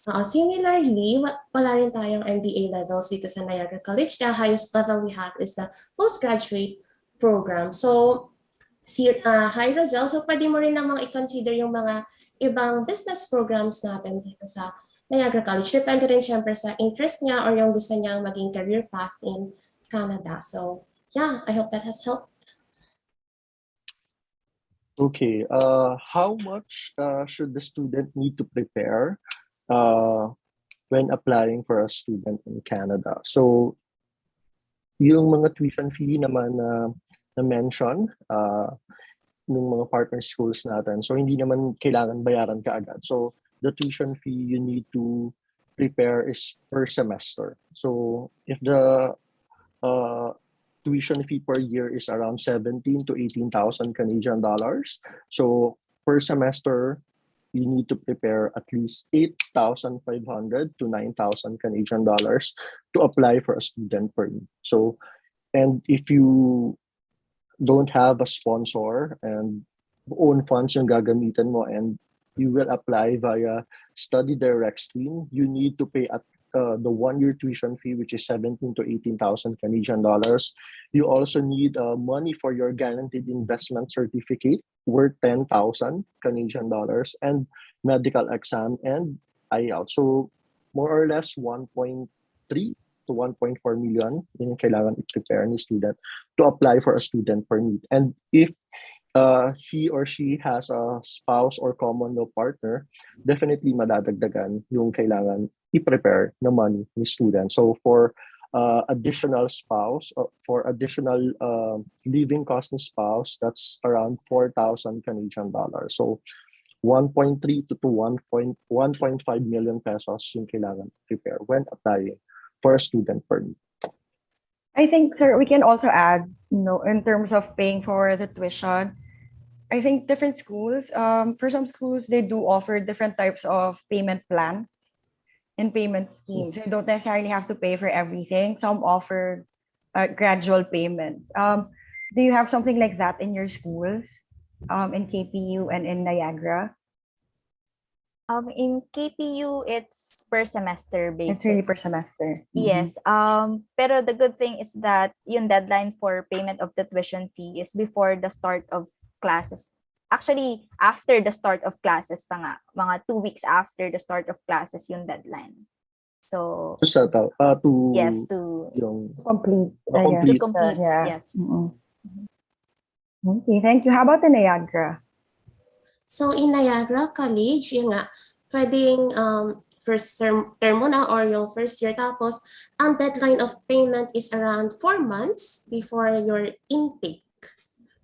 Similarly, wala rin tayong MBA levels dito sa Niagara College. The highest level we have is the postgraduate program. So, hi Rosel, so pwede mo rin namang i-consider yung mga ibang business programs natin dito sa Niagara College. Depende rin syempre sa interest niya or yung gusto niyang maging career path in Canada. So, yeah, I hope that has helped. Okay, how much should the student need to prepare when applying for a student in Canada? So, yung mga tuition fee naman na mention ng mga partner schools natin, so hindi naman kailangan bayaran kaagad. So, the tuition fee you need to prepare is per semester. So, if the tuition fee per year is around 17 to 18,000 Canadian dollars. So per semester, you need to prepare at least 8,500 to 9,000 Canadian dollars to apply for a student permit. So, and if you don't have a sponsor and own funds yung gagamitan mo, and you will apply via Study Direct Stream, you need to pay at the 1-year tuition fee, which is 17 to 18,000 Canadian dollars. You also need money for your guaranteed investment certificate worth 10,000 Canadian dollars, and medical exam and IELTS. So more or less 1.3 to 1.4 million yung kailangan i-prepare ni student to apply for a student permit. And if he or she has a spouse or common law partner, definitely madadagdagan yung kailangan i-prepare na money ni student. So for additional spouse, for additional living cost ni spouse, that's around 4,000 Canadian dollars. So 1.3 to 1.5 million pesos yung kailangan prepare when applying for a student permit. I think, sir, we can also add, in terms of paying for the tuition, I think different schools, for some schools, they do offer different types of payment plans and payment schemes. You don't necessarily have to pay for everything. Some offer gradual payments. Do you have something like that in your schools, in KPU and in Niagara? In KPU, it's per semester basis. It's really per semester. Yes. Pero the good thing is that yung deadline for payment of the tuition fee is before the start of classes. Actually, after the start of classes pa nga. Mga 2 weeks after the start of classes yung deadline. So, yes, to yung complete. complete. to complete. Yeah. Yes. Okay, thank you. How about the Niagara? So in Niagara College, yun nga, pwedeng first term mo na or yung first year, tapos ang deadline of payment is around 4 months before your intake,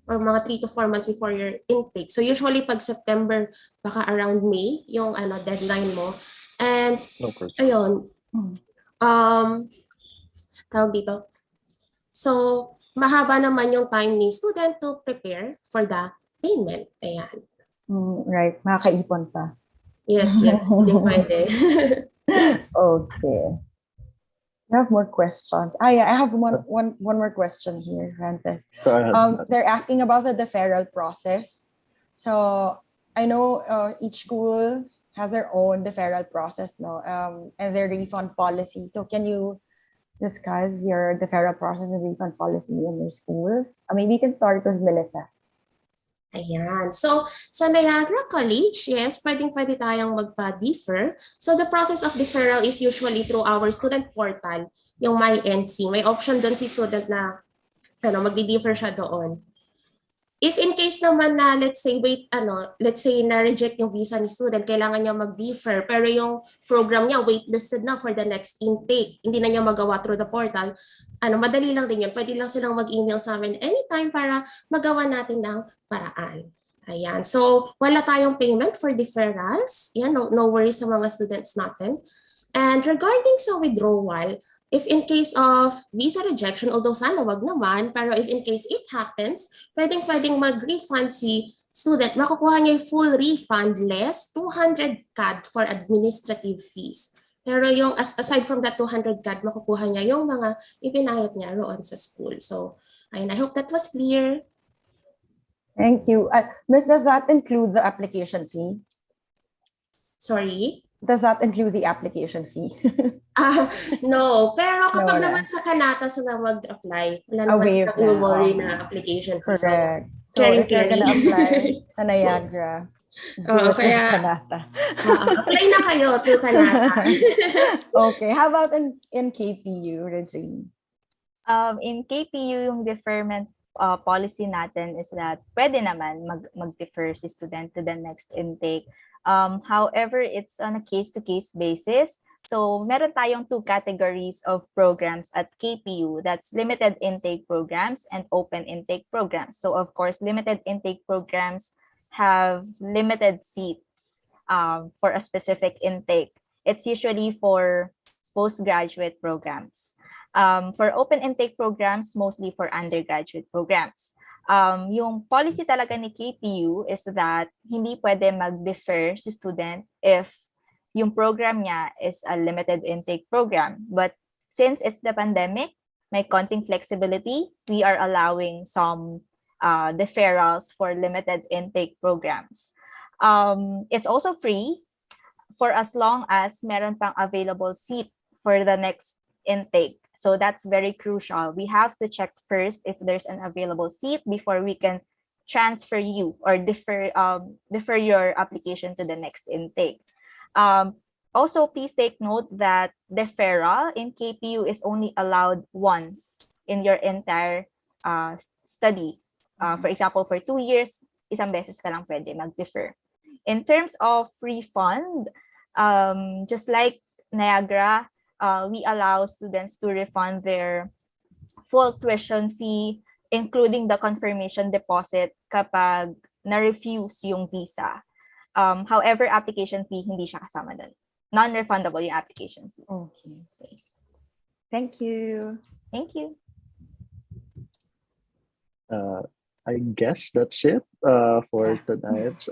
or mga 3 to 4 months before your intake. So usually pag September, baka around May yung deadline mo. And ayun, tawag dito. So mahaba naman yung time ni student to prepare for the payment. Ayan. Right, makakaipon pa. Yes, hindi pwede. Okay. I have more questions. Yeah, I have one more question here, Francis. They're asking about the deferral process. So I know each school has their own deferral process, and their refund policy. So can you discuss your deferral process and refund policy in your schools? Maybe you can start with Melissa. Ayan. So, sa Niagara College, yes, pwede tayong magpa-defer. So, the process of deferral is usually through our student portal, yung MyNC. May option doon si student na magdi-defer siya doon. If in case naman na, let's say na-reject yung visa ni student, kailangan niya mag-defer, pero yung program niya waitlisted na for the next intake, hindi na niya magawa through the portal, madali lang din yun. Pwede lang silang mag-email sa amin anytime para magawa natin ng paraan. Ayan. So, wala tayong payment for deferrals. Yan, no worries sa mga students natin. And regarding sa withdrawal, if in case of visa rejection, although sana wag naman, pero if in case it happens, pwedeng mag-refund si student. Makukuha niya yung full refund less 200 CAD for administrative fees. Pero yung aside from that 200 CAD, makukuha niya yung mga ipinayad niya roon sa school. So, ayun, I hope that was clear. Thank you. Miss, does that include the application fee? Sorry? Does that include the application fee? No. Pero kapag No, naman sa Kanata sila mag-apply, wala naman wave silang i-worry na. na application fee. Correct. So if you're gonna apply sa Niagara, do it with Kanata. Apply na kayo to Kanata. Okay. How about in KPU, Regine? In KPU, yung deferment policy natin is that pwede naman mag-defer si student to the next intake. However, it's on a case-to-case basis. So, meron tayong 2 categories of programs at KPU. That's limited intake programs and open intake programs. So, of course, limited intake programs have limited seats for a specific intake. It's usually for postgraduate programs. For open intake programs, mostly for undergraduate programs. Yung policy talaga ni KPU is that hindi pwede mag-defer si student if yung program niya is a limited intake program. But since it's the pandemic, may konting flexibility. We are allowing some deferrals for limited intake programs. It's also free for as long as meron pang available seat for the next intake. So that's very crucial. We have to check first if there's an available seat before we can transfer you or defer your application to the next intake. Also, please take note that deferral in KPU is only allowed once in your entire study. For example, for 2 years, isang beses ka lang pwede mag-defer. In terms of refund, just like Niagara, we allow students to refund their full tuition fee, including the confirmation deposit kapag na-refuse yung visa. However, application fee, hindi siya kasama dun. Non-refundable yung application fee. Okay. Thank you. Thank you. I guess that's it for tonight's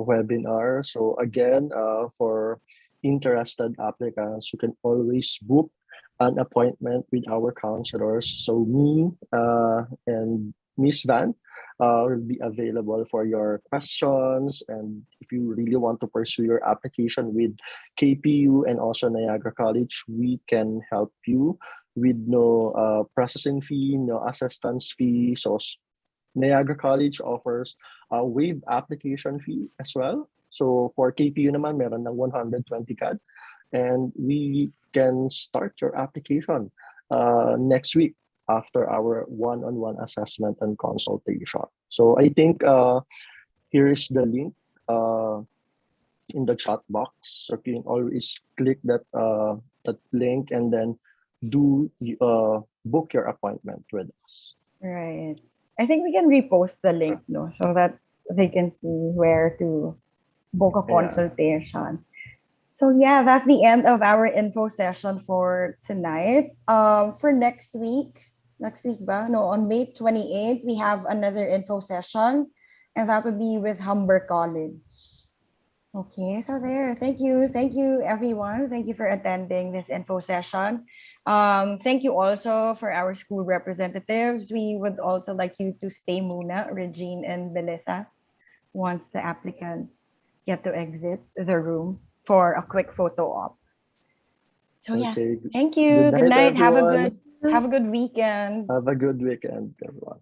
webinar. So again, for interested applicants, you can always book an appointment with our counselors. So me and Miss Van will be available for your questions. And if you really want to pursue your application with KPU and also Niagara College, we can help you with no processing fee, no assistance fee. So Niagara College offers a waived application fee as well. So for KPU naman, meron ng 120 CAD. And we can start your application next week after our one-on-one assessment and consultation. So I think here is the link in the chat box. So you can always click that link and then do book your appointment with us. Right. I think we can repost the link, no, so that they can see where to book a consultation. So yeah, that's the end of our info session for tonight. For next week ba? No, on May 28th, we have another info session, and that would be with Humber College. Okay, so there. Thank you everyone. Thank you for attending this info session. Thank you also for our school representatives. We would also like you to stay muna, Regine and Belisa, once the applicants get to exit the room for a quick photo op. So yeah, Okay. thank you. Good night. Everyone. Have a good weekend. Have a good weekend, everyone.